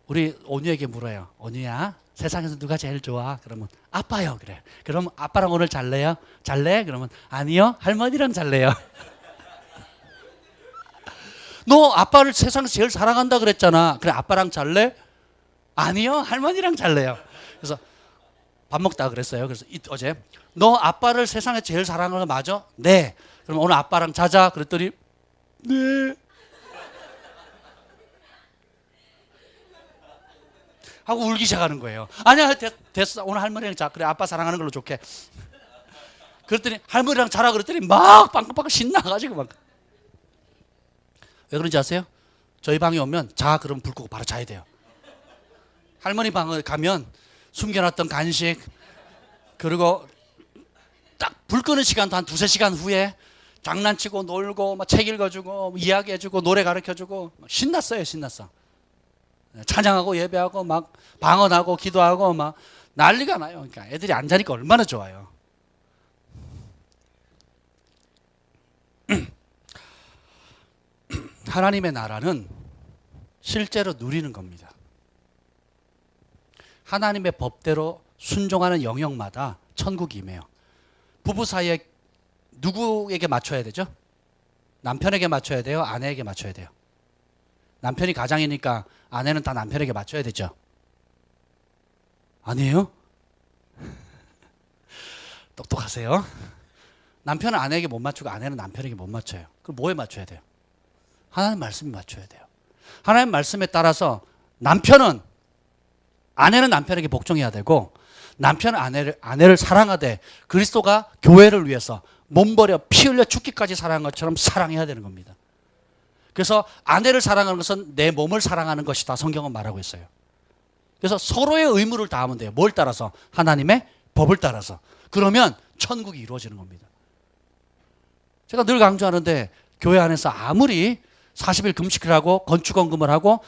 우리 온유에게 물어요. 온유야, 세상에서 누가 제일 좋아? 그러면 아빠요. 그래. 그럼 아빠랑 오늘 잘래요? 잘래? 그러면 아니요, 할머니랑 잘래요. 너 아빠를 세상에서 제일 사랑한다 그랬잖아. 그래, 아빠랑 잘래? 아니요, 할머니랑 잘래요. 그래서 밥 먹다가 그랬어요. 그래서 어제 너 아빠를 세상에 제일 사랑하는 거 맞아? 네. 그럼 오늘 아빠랑 자자. 그랬더니 네. 하고 울기 시작하는 거예요. 아니야, 됐어. 오늘 할머니랑 자. 그래, 아빠 사랑하는 걸로 좋게. 그랬더니 할머니랑 자라 그랬더니 막 빵긋빵긋 신나가지고 막. 왜 그런지 아세요? 저희 방에 오면 자 그러면 불 끄고 바로 자야 돼요. 할머니 방에 가면 숨겨놨던 간식 그리고 딱 불 끄는 시간도 한 2-3시간 후에 장난치고 놀고 막 책 읽어주고 이야기해주고 노래 가르쳐주고 신났어요. 신났어. 찬양하고 예배하고 막 방언하고 기도하고 막 난리가 나요. 그러니까 애들이 안 자니까 얼마나 좋아요. 하나님의 나라는 실제로 누리는 겁니다. 하나님의 법대로 순종하는 영역마다 천국이 임해요. 부부 사이에 누구에게 맞춰야 되죠? 남편에게 맞춰야 돼요? 아내에게 맞춰야 돼요? 남편이 가장이니까 아내는 다 남편에게 맞춰야 되죠? 아니에요? 똑똑하세요? 남편은 아내에게 못 맞추고 아내는 남편에게 못 맞춰요. 그럼 뭐에 맞춰야 돼요? 하나님 말씀에 맞춰야 돼요. 하나님 말씀에 따라서 아내는 남편에게 복종해야 되고 남편은 아내를 사랑하되 그리스도가 교회를 위해서 몸 버려 피 흘려 죽기까지 사랑한 것처럼 사랑해야 되는 겁니다. 그래서 아내를 사랑하는 것은 내 몸을 사랑하는 것이다. 성경은 말하고 있어요. 그래서 서로의 의무를 다하면 돼요. 뭘 따라서? 하나님의 법을 따라서. 그러면 천국이 이루어지는 겁니다. 제가 늘 강조하는데 교회 안에서 아무리 40일 금식을 하고 건축원금을 하고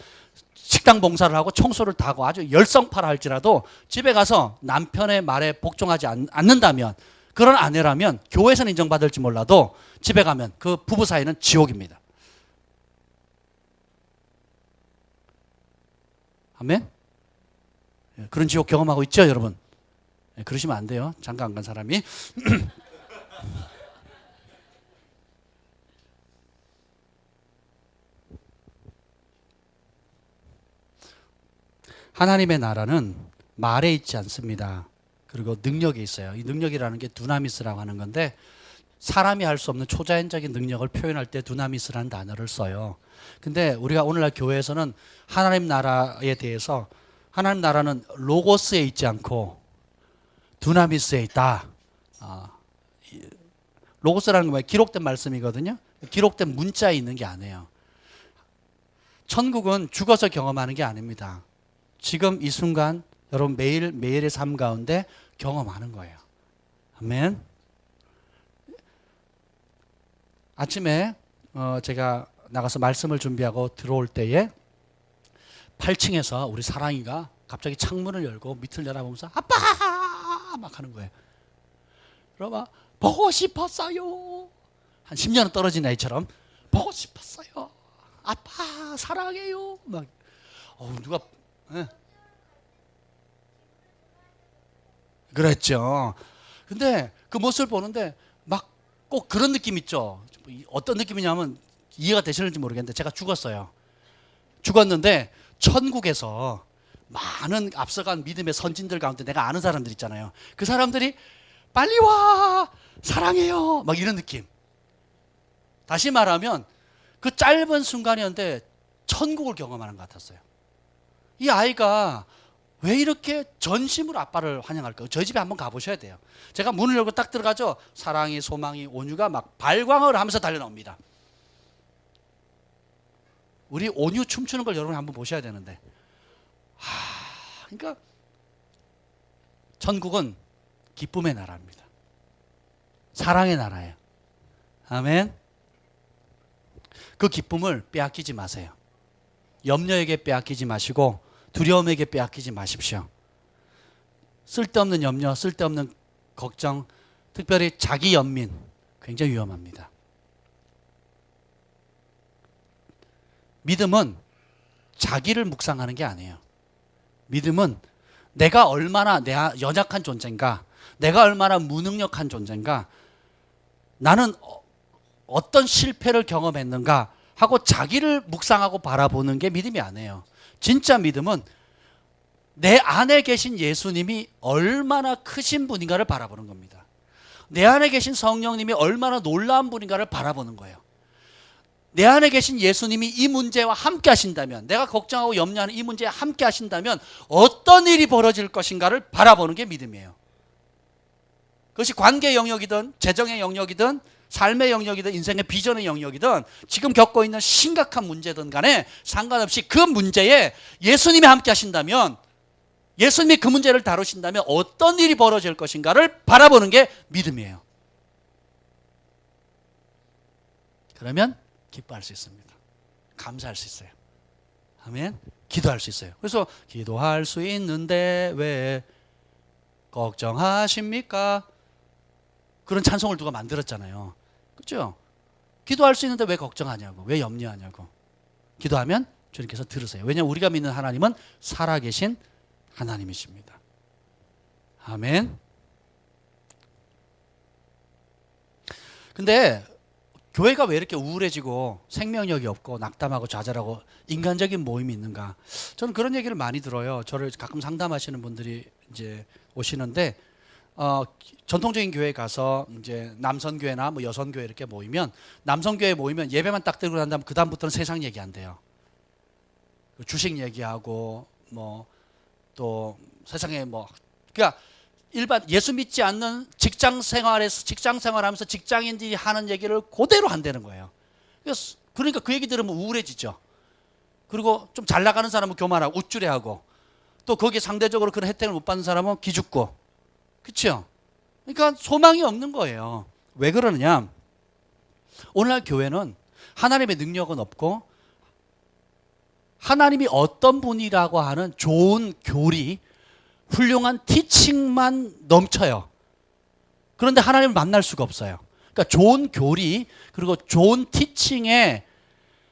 식당 봉사를 하고 청소를 다 하고 아주 열성파라 할지라도 집에 가서 남편의 말에 복종하지 않는다면, 그런 아내라면 교회에서는 인정받을지 몰라도 집에 가면 그 부부 사이는 지옥입니다. 아멘? 그런 지옥 경험하고 있죠, 여러분? 그러시면 안 돼요. 장가 안 간 사람이. 하나님의 나라는 말에 있지 않습니다. 그리고 능력이 있어요. 이 능력이라는 게 두나미스라고 하는 건데, 사람이 할 수 없는 초자연적인 능력을 표현할 때 두나미스라는 단어를 써요. 근데 우리가 오늘날 교회에서는 하나님 나라에 대해서, 하나님 나라는 로고스에 있지 않고 두나미스에 있다. 로고스라는 건 뭐예요? 기록된 말씀이거든요. 기록된 문자에 있는 게 아니에요. 천국은 죽어서 경험하는 게 아닙니다. 지금 이 순간 여러분 매일의 삶 가운데 경험하는 거예요. 아멘. 아침에 제가 나가서 말씀을 준비하고 들어올 때에 8층에서 우리 사랑이가 갑자기 창문을 열고 밑을 내다보면서 아빠 막 하는 거예요. 그러면 보고 싶었어요. 한 10년은 떨어진 아이처럼 보고 싶었어요. 아빠 사랑해요. 막 누가 그랬죠. 근데 그 모습을 보는데 막 꼭 그런 느낌 있죠. 어떤 느낌이냐면 이해가 되시는지 모르겠는데 제가 죽었어요. 죽었는데 천국에서 많은 앞서간 믿음의 선진들 가운데 내가 아는 사람들 있잖아요. 그 사람들이 빨리 와 사랑해요 막 이런 느낌. 다시 말하면 그 짧은 순간이었는데 천국을 경험하는 것 같았어요. 이 아이가 왜 이렇게 전심으로 아빠를 환영할까요? 저희 집에 한번 가보셔야 돼요. 제가 문을 열고 딱 들어가죠. 사랑이, 소망이, 온유가 막 발광을 하면서 달려나옵니다. 우리 온유 춤추는 걸 여러분 한번 보셔야 되는데. 그러니까 천국은 기쁨의 나라입니다. 사랑의 나라예요. 아멘. 그 기쁨을 빼앗기지 마세요. 염려에게 빼앗기지 마시고 두려움에게 빼앗기지 마십시오. 쓸데없는 염려, 쓸데없는 걱정, 특별히 자기 연민 굉장히 위험합니다. 믿음은 자기를 묵상하는 게 아니에요. 믿음은 내가 얼마나 연약한 존재인가, 내가 얼마나 무능력한 존재인가, 나는 어떤 실패를 경험했는가 하고 자기를 묵상하고 바라보는 게 믿음이 아니에요. 진짜 믿음은 내 안에 계신 예수님이 얼마나 크신 분인가를 바라보는 겁니다. 내 안에 계신 성령님이 얼마나 놀라운 분인가를 바라보는 거예요. 내 안에 계신 예수님이 이 문제와 함께 하신다면, 내가 걱정하고 염려하는 이 문제에 함께 하신다면 어떤 일이 벌어질 것인가를 바라보는 게 믿음이에요. 그것이 관계 영역이든 재정의 영역이든 삶의 영역이든 인생의 비전의 영역이든 지금 겪고 있는 심각한 문제든 간에 상관없이 그 문제에 예수님이 함께 하신다면, 예수님이 그 문제를 다루신다면 어떤 일이 벌어질 것인가를 바라보는 게 믿음이에요. 그러면 기뻐할 수 있습니다. 감사할 수 있어요. 아멘. 기도할 수 있어요. 그래서 기도할 수 있는데 왜 걱정하십니까? 그런 찬송을 누가 만들었잖아요. 그렇죠? 기도할 수 있는데 왜 걱정하냐고, 왜 염려하냐고. 기도하면 주님께서 들으세요. 왜냐하면 우리가 믿는 하나님은 살아계신 하나님이십니다. 아멘. 근데 교회가 왜 이렇게 우울해지고 생명력이 없고 낙담하고 좌절하고 인간적인 모임이 있는가? 저는 그런 얘기를 많이 들어요. 저를 가끔 상담하시는 분들이 이제 오시는데, 전통적인 교회에 가서 이제 남선교회나 뭐 여선교회 이렇게 모이면, 남선교회 모이면 예배만 딱 드리고 난 다음 그 다음부터는 세상 얘기 안 돼요. 주식 얘기하고 뭐 또 세상에 뭐, 그러니까 일반 예수 믿지 않는 직장 생활하면서 직장인들이 하는 얘기를 그대로 한다는 거예요. 그러니까 그 얘기 들으면 우울해지죠. 그리고 좀 잘 나가는 사람은 교만하고 우쭐해하고, 또 거기에 상대적으로 그런 혜택을 못 받는 사람은 기죽고, 그렇죠? 그러니까 소망이 없는 거예요. 왜 그러느냐? 오늘날 교회는 하나님의 능력은 없고 하나님이 어떤 분이라고 하는 좋은 교리, 훌륭한 티칭만 넘쳐요. 그런데 하나님을 만날 수가 없어요. 그러니까 좋은 교리 그리고 좋은 티칭에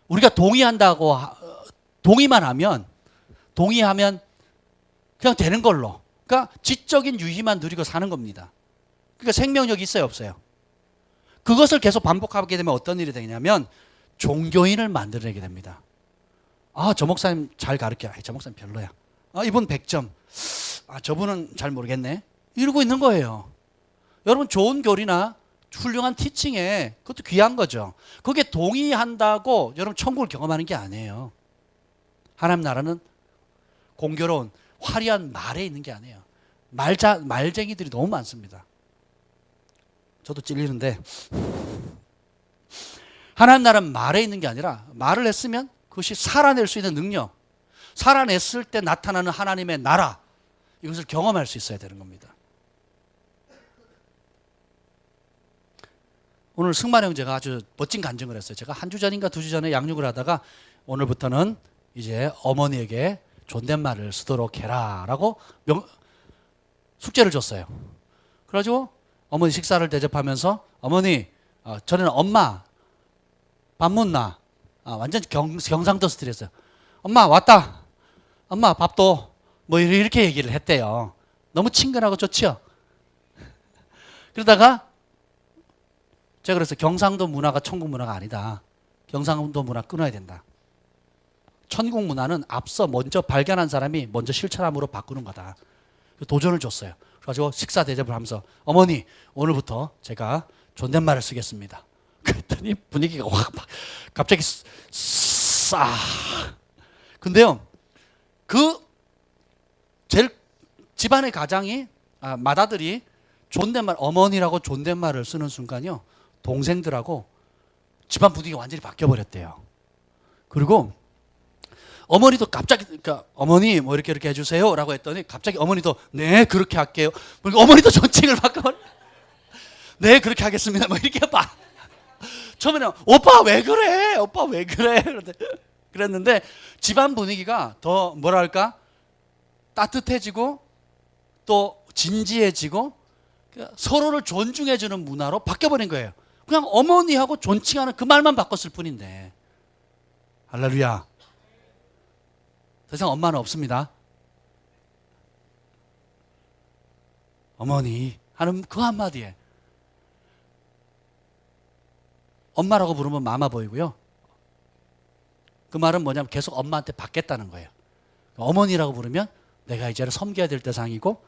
우리가 동의하면 그냥 되는 걸로, 그러니까 지적인 유희만 누리고 사는 겁니다. 그러니까 생명력이 있어요, 없어요? 그것을 계속 반복하게 되면 어떤 일이 되냐면 종교인을 만들어내게 됩니다. 저 목사님 잘 가르쳐. 저 목사님 별로야. 이분 100점. 저분은 잘 모르겠네. 이러고 있는 거예요. 여러분, 좋은 교리나 훌륭한 티칭에 그것도 귀한 거죠. 거기에 동의한다고 여러분 천국을 경험하는 게 아니에요. 하나님 나라는 공교로운 화려한 말에 있는 게 아니에요. 말쟁이들이 너무 많습니다. 저도 찔리는데, 하나님 나라는 말에 있는 게 아니라 말을 했으면 그것이 살아낼 수 있는 능력, 살아냈을 때 나타나는 하나님의 나라, 이것을 경험할 수 있어야 되는 겁니다. 오늘 승만 형제가 아주 멋진 간증을 했어요. 제가 한 주 전인가 2주 전에 양육을 하다가 오늘부터는 이제 어머니에게 존댓말을 쓰도록 해라 라고 숙제를 줬어요. 그래가지고 어머니 식사를 대접하면서 어머니, 전에는 엄마 밥 묻나? 완전 경상도 스타일이었어요. 엄마 왔다. 엄마 밥도 뭐 이렇게 얘기를 했대요. 너무 친근하고 좋지요. 그러다가 제가 그래서 경상도 문화가 천국 문화가 아니다. 경상도 문화 끊어야 된다. 천국 문화는 앞서 먼저 발견한 사람이 먼저 실천함으로 바꾸는 거다. 도전을 줬어요. 그래가지고 식사 대접을 하면서 어머니 오늘부터 제가 존댓말을 쓰겠습니다. 그랬더니 분위기가 확 갑자기 싸. 근데요, 제일 집안의 가장이 맏아들이 존댓말 어머니라고 존댓말을 쓰는 순간요, 동생들하고 집안 분위기가 완전히 바뀌어 버렸대요. 그리고 어머니도 갑자기 그러니까 어머니 뭐 이렇게 해주세요라고 했더니 갑자기 어머니도 네 그렇게 할게요. 그러니까 어머니도 존칭을 바꿔. 네 그렇게 하겠습니다. 뭐 이렇게 봐. 처음에는 오빠 왜 그래? 오빠 왜 그래? 그랬는데 집안 분위기가 더 뭐랄까 따뜻해지고 또 진지해지고 서로를 존중해주는 문화로 바뀌어버린 거예요. 그냥 어머니하고 존칭하는 그 말만 바꿨을 뿐인데. 할렐루야. 더 이상 엄마는 없습니다. 어머니 하는 그 한마디에 엄마라고 부르면 마마 보이고요. 그 말은 뭐냐면 계속 엄마한테 받겠다는 거예요. 어머니라고 부르면 내가 이제는 섬겨야 될 대상이고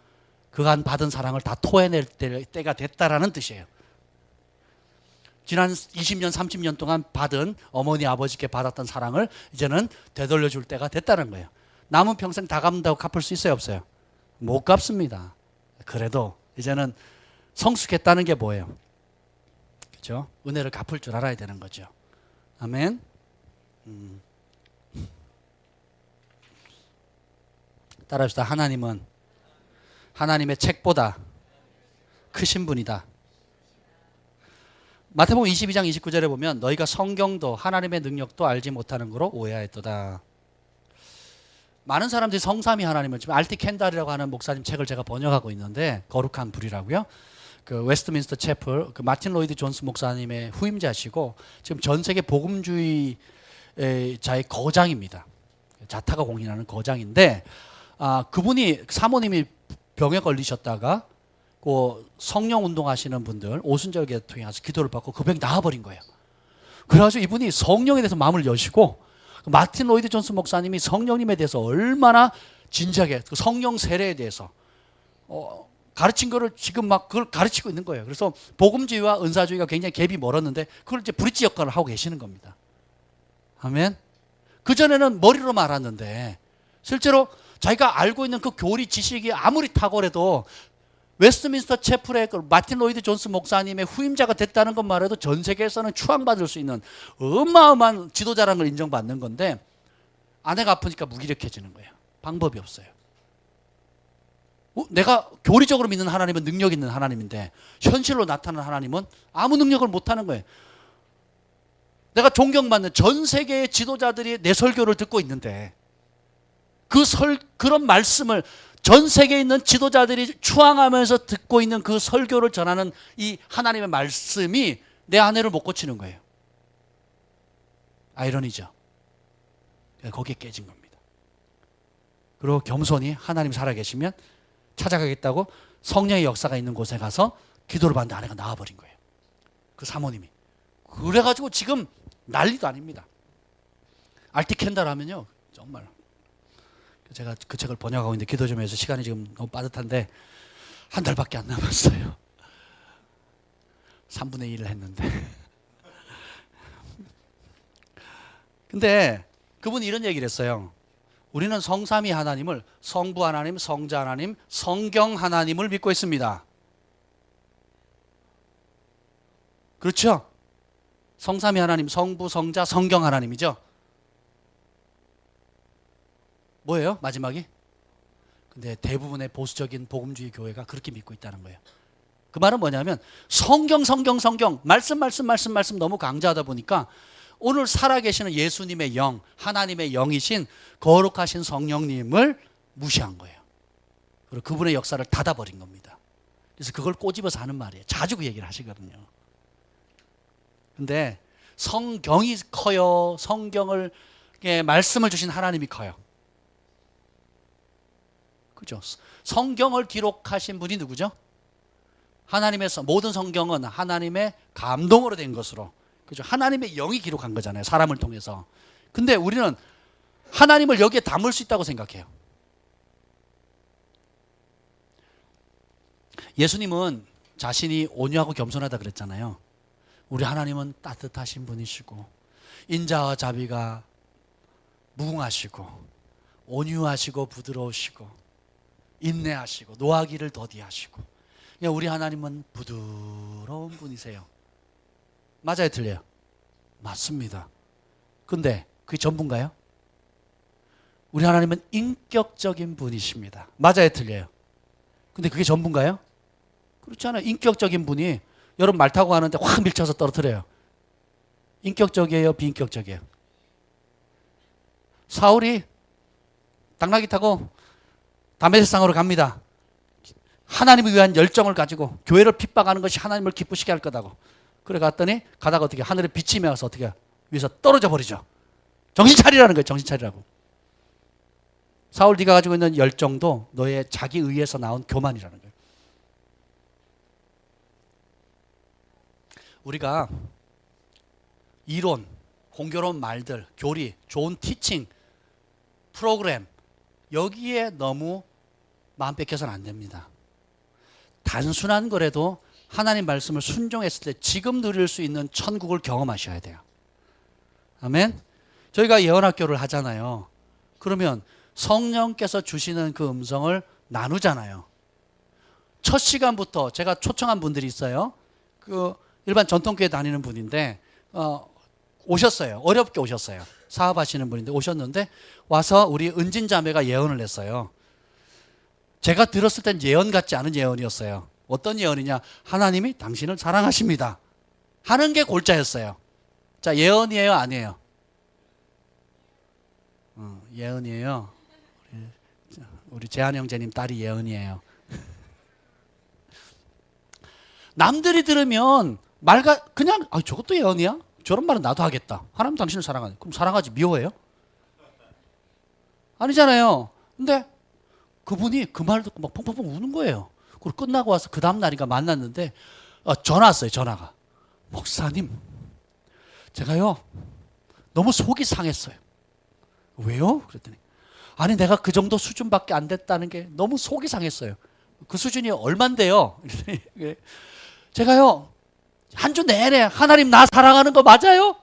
그간 받은 사랑을 다 토해낼 때가 됐다라는 뜻이에요. 지난 20년, 30년 동안 받은 어머니, 아버지께 받았던 사랑을 이제는 되돌려줄 때가 됐다는 거예요. 남은 평생 다 갚는다고 갚을 수 있어요, 없어요? 못 갚습니다. 그래도 이제는 성숙했다는 게 뭐예요? 그렇죠? 은혜를 갚을 줄 알아야 되는 거죠. 아멘. 따라합시다. 하나님은 하나님의 책보다 크신 분이다. 마태복음 22장 29절에 보면 너희가 성경도 하나님의 능력도 알지 못하는 거로 오해하였도다. 많은 사람들이 성삼위 하나님을 지금 알티 캔달이라고 하는 목사님 책을 제가 번역하고 있는데 거룩한 불이라고요. 그 웨스트민스터 채플 그 마틴 로이드 존스 목사님의 후임자시고 지금 전 세계 복음주의 자의 거장입니다. 자타가 공인하는 거장인데 그분이 사모님이 병에 걸리셨다가 그 성령 운동하시는 분들 오순절기에 통해서 기도를 받고 그 병이 나아버린 거예요. 그래가지고 이분이 성령에 대해서 마음을 여시고 마틴 로이드 존스 목사님이 성령님에 대해서 얼마나 진지하게 그 성령 세례에 대해서 가르친 거를 지금 막 그걸 가르치고 있는 거예요. 그래서 복음주의와 은사주의가 굉장히 갭이 멀었는데 그걸 이제 브릿지 역할을 하고 계시는 겁니다. 아멘. 그전에는 머리로 말았는데 실제로 자기가 알고 있는 그 교리 지식이 아무리 탁월해도 웨스트민스터 채플의 그 마틴 로이드 존스 목사님의 후임자가 됐다는 것만 해도 전 세계에서는 추앙받을 수 있는 어마어마한 지도자라는 걸 인정받는 건데 아내가 아프니까 무기력해지는 거예요. 방법이 없어요. 내가 교리적으로 믿는 하나님은 능력 있는 하나님인데 현실로 나타나는 하나님은 아무 능력을 못하는 거예요. 내가 존경받는 전 세계의 지도자들이 내 설교를 듣고 있는데 그런 말씀을 전 세계에 있는 지도자들이 추앙하면서 듣고 있는 그 설교를 전하는 이 하나님의 말씀이 내 아내를 못 고치는 거예요. 아이러니죠. 거기에 깨진 겁니다. 그리고 겸손히 하나님 살아계시면 찾아가겠다고 성령의 역사가 있는 곳에 가서 기도를 받는데 아내가 나와버린 거예요. 그 사모님이. 그래가지고 지금 난리도 아닙니다. 알티 캔달 하면요 정말 제가 그 책을 번역하고 있는데 기도 좀 해서 시간이 지금 너무 빠듯한데 한 달밖에 안 남았어요. 3분의 1을 했는데 근데 그분이 이런 얘기를 했어요. 우리는 성삼위 하나님을 성부 하나님, 성자 하나님, 성경 하나님을 믿고 있습니다. 그렇죠? 성삼위 하나님, 성부, 성자, 성경 하나님이죠. 뭐예요? 마지막이? 근데 대부분의 보수적인 복음주의 교회가 그렇게 믿고 있다는 거예요. 그 말은 뭐냐면 성경 말씀 너무 강조하다 보니까 오늘 살아계시는 예수님의 영, 하나님의 영이신 거룩하신 성령님을 무시한 거예요. 그리고 그분의 역사를 닫아버린 겁니다. 그래서 그걸 꼬집어서 하는 말이에요. 자주 그 얘기를 하시거든요. 근데 성경이 커요. 성경을 말씀을 주신 하나님이 커요. 그죠? 성경을 기록하신 분이 누구죠? 하나님의 모든 성경은 하나님의 감동으로 된 것으로, 그죠? 하나님의 영이 기록한 거잖아요. 사람을 통해서. 근데 우리는 하나님을 여기에 담을 수 있다고 생각해요. 예수님은 자신이 온유하고 겸손하다 그랬잖아요. 우리 하나님은 따뜻하신 분이시고 인자와 자비가 무궁하시고 온유하시고 부드러우시고 인내하시고 노하기를 더디하시고, 우리 하나님은 부드러운 분이세요. 맞아요, 틀려요? 맞습니다. 근데 그게 전부인가요? 우리 하나님은 인격적인 분이십니다. 맞아요, 틀려요? 근데 그게 전부인가요? 그렇지 않아요. 인격적인 분이 여러분 말 타고 가는데 확 밀쳐서 떨어뜨려요. 인격적이에요, 비인격적이에요? 사울이 당나귀 타고 다메섹상으로 갑니다. 하나님을 위한 열정을 가지고 교회를 핍박하는 것이 하나님을 기쁘시게 할 거다고. 그래 갔더니 가다가 어떻게 하늘에 빛이 메어서 어떻게 위에서 떨어져 버리죠. 정신 차리라는 거예요. 정신 차리라고. 사울, 네가 가지고 있는 열정도 너의 자기 의에서 나온 교만이라는 거예요. 우리가 이론, 공교로운 말들, 교리, 좋은 티칭, 프로그램, 여기에 너무 마음 뺏겨서는 안 됩니다. 단순한 거라도 하나님 말씀을 순종했을 때 지금 누릴 수 있는 천국을 경험하셔야 돼요. 아멘. 저희가 예언학교를 하잖아요. 그러면 성령께서 주시는 그 음성을 나누잖아요. 첫 시간부터 제가 초청한 분들이 있어요. 그 일반 전통교회 다니는 분인데 오셨어요. 어렵게 오셨어요. 사업하시는 분인데 오셨는데 와서 우리 은진 자매가 예언을 했어요. 제가 들었을 땐 예언 같지 않은 예언이었어요. 어떤 예언이냐? 하나님이 당신을 사랑하십니다 하는 게 골자였어요. 자, 예언이에요, 아니에요? 예언이에요. 우리 재한 형제님 딸이 예언이에요. 남들이 들으면 그냥 저것도 예언이야? 저런 말은 나도 하겠다. 하나님 당신을 사랑하네. 그럼 사랑하지 미워해요? 아니잖아요. 근데 그분이 그 말을 듣고 막 펑펑펑 우는 거예요. 그리고 끝나고 와서 그 다음 날인가 만났는데 전화 왔어요. 전화가. 목사님, 제가요 너무 속이 상했어요. 왜요? 그랬더니 아니 내가 그 정도 수준밖에 안 됐다는 게 너무 속이 상했어요. 그 수준이 얼만데요? 제가요 한 주 내내 하나님 나 사랑하는 거 맞아요?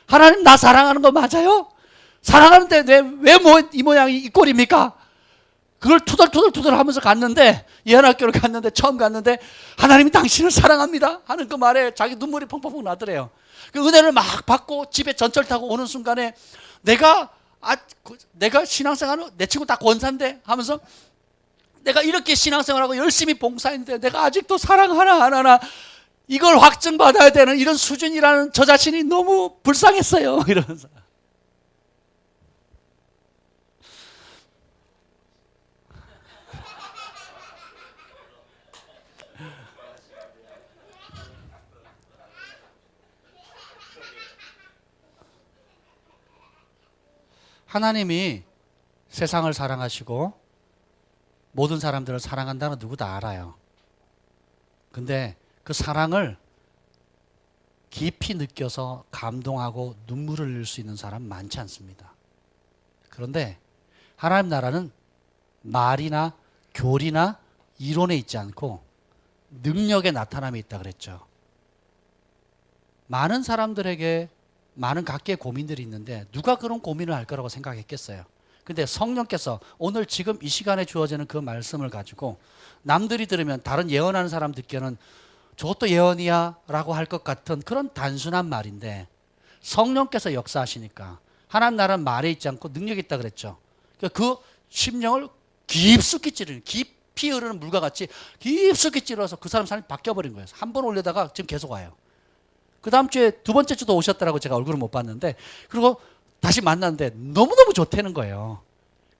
하나님 나 사랑하는 거 맞아요? 사랑하는데 왜 이 모양이 이 꼴입니까? 그걸 투덜투덜 하면서 갔는데, 예언학교를 갔는데, 처음 갔는데 하나님이 당신을 사랑합니다 하는 그 말에 자기 눈물이 펑펑펑 나더래요. 그 은혜를 막 받고 집에 전철 타고 오는 순간에 내가 신앙생활은 내 친구 다 권사인데 하면서 내가 이렇게 신앙생활하고 열심히 봉사했는데 내가 아직도 사랑 하나 안 하나 이걸 확증받아야 되는 이런 수준이라는 저 자신이 너무 불쌍했어요. 이러면서. 하나님이 세상을 사랑하시고 모든 사람들을 사랑한다는 누구 다 알아요. 근데 그 사랑을 깊이 느껴서 감동하고 눈물을 흘릴 수 있는 사람 많지 않습니다. 그런데 하나님 나라는 말이나 교리나 이론에 있지 않고 능력의 나타남이 있다 그랬죠. 많은 사람들에게 많은 각계의 고민들이 있는데 누가 그런 고민을 할 거라고 생각했겠어요. 근데 성령께서 오늘 지금 이 시간에 주어지는 그 말씀을 가지고 남들이 들으면, 다른 예언하는 사람 듣기에는 저것도 예언이야 라고 할 것 같은 그런 단순한 말인데, 성령께서 역사하시니까 하나님 나라는 말에 있지 않고 능력이 있다 그랬죠. 그 심령을 깊숙이 찌르는, 깊이 흐르는 물과 같이 깊숙이 찌르어서 그 사람 삶이 바뀌어버린 거예요. 한 번 올려다가 지금 계속 와요. 그 다음 주에 두 번째 주도 오셨더라고. 제가 얼굴을 못 봤는데, 그리고 다시 만났는데 너무너무 좋다는 거예요.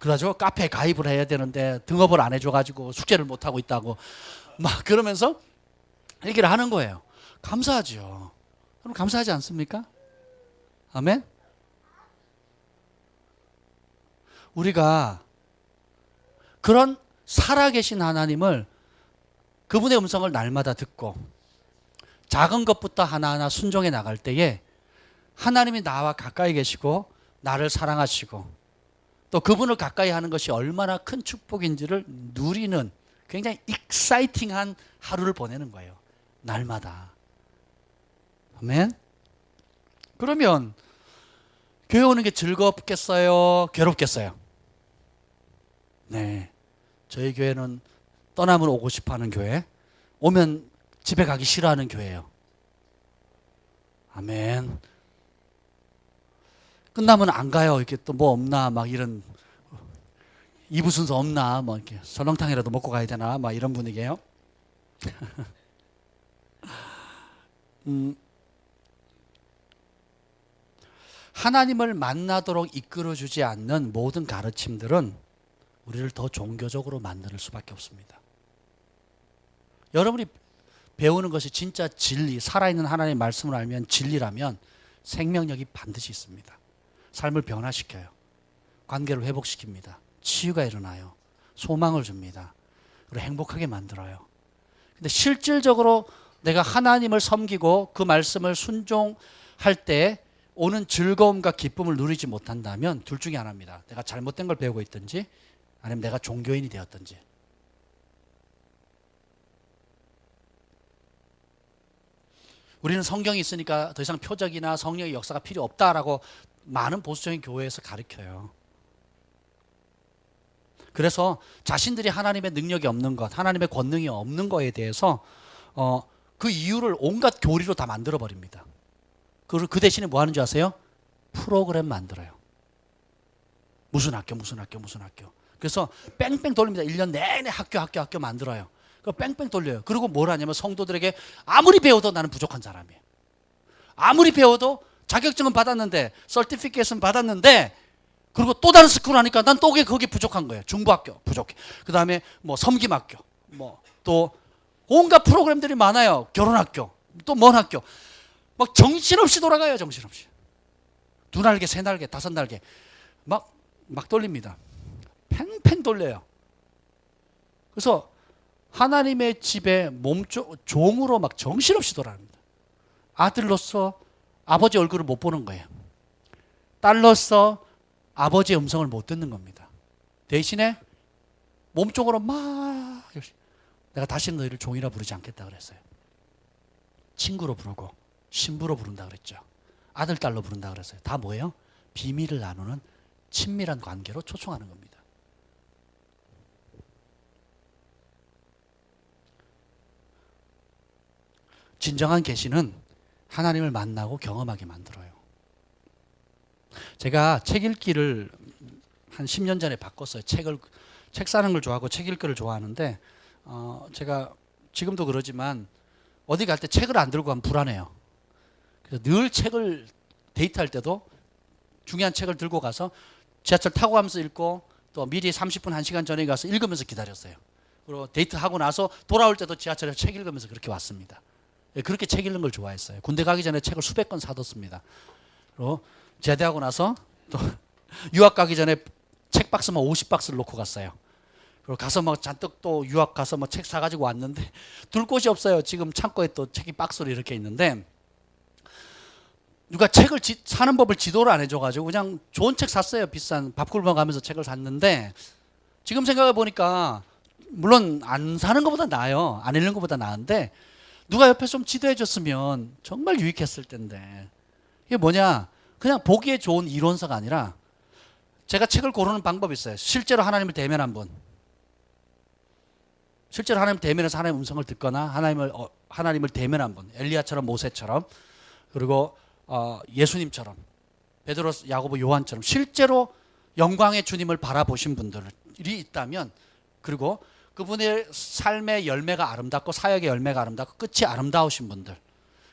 그래가지고 카페에 가입을 해야 되는데 등업을 안 해줘가지고 숙제를 못하고 있다고 막 그러면서 얘기를 하는 거예요. 감사하죠. 그럼 감사하지 않습니까? 아멘? 우리가 그런 살아계신 하나님을, 그분의 음성을 날마다 듣고 작은 것부터 하나하나 순종해 나갈 때에 하나님이 나와 가까이 계시고 나를 사랑하시고 또 그분을 가까이 하는 것이 얼마나 큰 축복인지를 누리는 굉장히 익사이팅한 하루를 보내는 거예요. 날마다. 아멘? 그러면 교회 오는 게 즐겁겠어요? 괴롭겠어요? 네. 저희 교회는 떠나면 오고 싶어 하는 교회, 오면 집에 가기 싫어하는 교회예요. 아멘. 끝나면 안 가요. 이렇게 또 뭐 없나, 막 이런, 2부 순서 없나, 뭐 이렇게 설렁탕이라도 먹고 가야 되나, 막 이런 분위기예요. 하나님을 만나도록 이끌어주지 않는 모든 가르침들은 우리를 더 종교적으로 만들 수밖에 없습니다. 여러분이 배우는 것이 진짜 진리, 살아있는 하나님의 말씀을 알면 진리라면 생명력이 반드시 있습니다. 삶을 변화시켜요. 관계를 회복시킵니다. 치유가 일어나요. 소망을 줍니다. 그리고 행복하게 만들어요. 근데 실질적으로 내가 하나님을 섬기고 그 말씀을 순종할 때 오는 즐거움과 기쁨을 누리지 못한다면 둘 중에 하나입니다. 내가 잘못된 걸 배우고 있든지 아니면 내가 종교인이 되었든지. 우리는 성경이 있으니까 더 이상 표적이나 성령의 역사가 필요 없다라고 많은 보수적인 교회에서 가르쳐요. 그래서 자신들이 하나님의 능력이 없는 것, 하나님의 권능이 없는 거에 대해서 그 이유를 온갖 교리로 다 만들어 버립니다. 그 대신에 뭐 하는 줄 아세요? 프로그램 만들어요. 무슨 학교. 그래서 뺑뺑 돌립니다. 1년 내내 학교 만들어요. 그 뺑뺑 돌려요. 그리고 뭘 하냐면 성도들에게 아무리 배워도 나는 부족한 사람이에요. 아무리 배워도 자격증은 받았는데, 서티피케이션 받았는데, 그리고 또 다른 스쿨 하니까 난 또 거기 부족한 거예요. 중부학교 부족해. 그 다음에 뭐 섬김학교, 뭐 또 온갖 프로그램들이 많아요. 결혼학교, 또 먼 학교. 막 정신없이 돌아가요. 정신없이. 2날개, 3날개, 5날개 막 돌립니다. 팽팽 돌려요. 그래서 하나님의 집에 종으로 막 정신없이 돌아갑니다. 아들로서 아버지 얼굴을 못 보는 거예요. 딸로서 아버지의 음성을 못 듣는 겁니다. 대신에 몸쪽으로 막, 내가 다시는 너희를 종이라 부르지 않겠다 그랬어요. 친구로 부르고 신부로 부른다 그랬죠. 아들, 딸로 부른다 그랬어요. 다 뭐예요? 비밀을 나누는 친밀한 관계로 초청하는 겁니다. 진정한 계시는 하나님을 만나고 경험하게 만들어요. 제가 책 읽기를 한 10년 전에 바꿨어요. 책 사는 걸 좋아하고 책 읽기를 좋아하는데 제가 지금도 그러지만 어디 갈 때 책을 안 들고 가면 불안해요. 그래서 늘 책을 데이트할 때도 중요한 책을 들고 가서 지하철 타고 가면서 읽고 또 미리 30분, 1시간 전에 가서 읽으면서 기다렸어요. 그리고 데이트하고 나서 돌아올 때도 지하철에서 책 읽으면서 그렇게 왔습니다. 그렇게 책 읽는 걸 좋아했어요. 군대 가기 전에 책을 수백 권 사뒀습니다. 그리고 제대하고 나서 또 유학 가기 전에 책 박스만 50박스를 놓고 갔어요. 그리고 가서 막 잔뜩 또 유학 가서 뭐 책 사가지고 왔는데 둘 곳이 없어요. 지금 창고에 또 책이 박스로 이렇게 있는데 누가 책을 사는 법을 지도를 안 해줘가지고 그냥 좋은 책 샀어요. 비싼 밥 굶어 가면서 책을 샀는데 지금 생각해 보니까 물론 안 사는 것보다 나아요. 안 읽는 것보다 나은데 누가 옆에 좀 지도해 줬으면 정말 유익했을 텐데. 이게 뭐냐, 그냥 보기에 좋은 이론서가 아니라 제가 책을 고르는 방법이 있어요. 실제로 하나님을 대면한 분, 실제로 하나님 대면해서 하나님의 음성을 듣거나 하나님을 대면한 분, 엘리야처럼 모세처럼, 그리고 예수님처럼, 베드로, 야고보, 요한처럼 실제로 영광의 주님을 바라보신 분들이 있다면, 그리고 그분의 삶의 열매가 아름답고 사역의 열매가 아름답고 끝이 아름다우신 분들,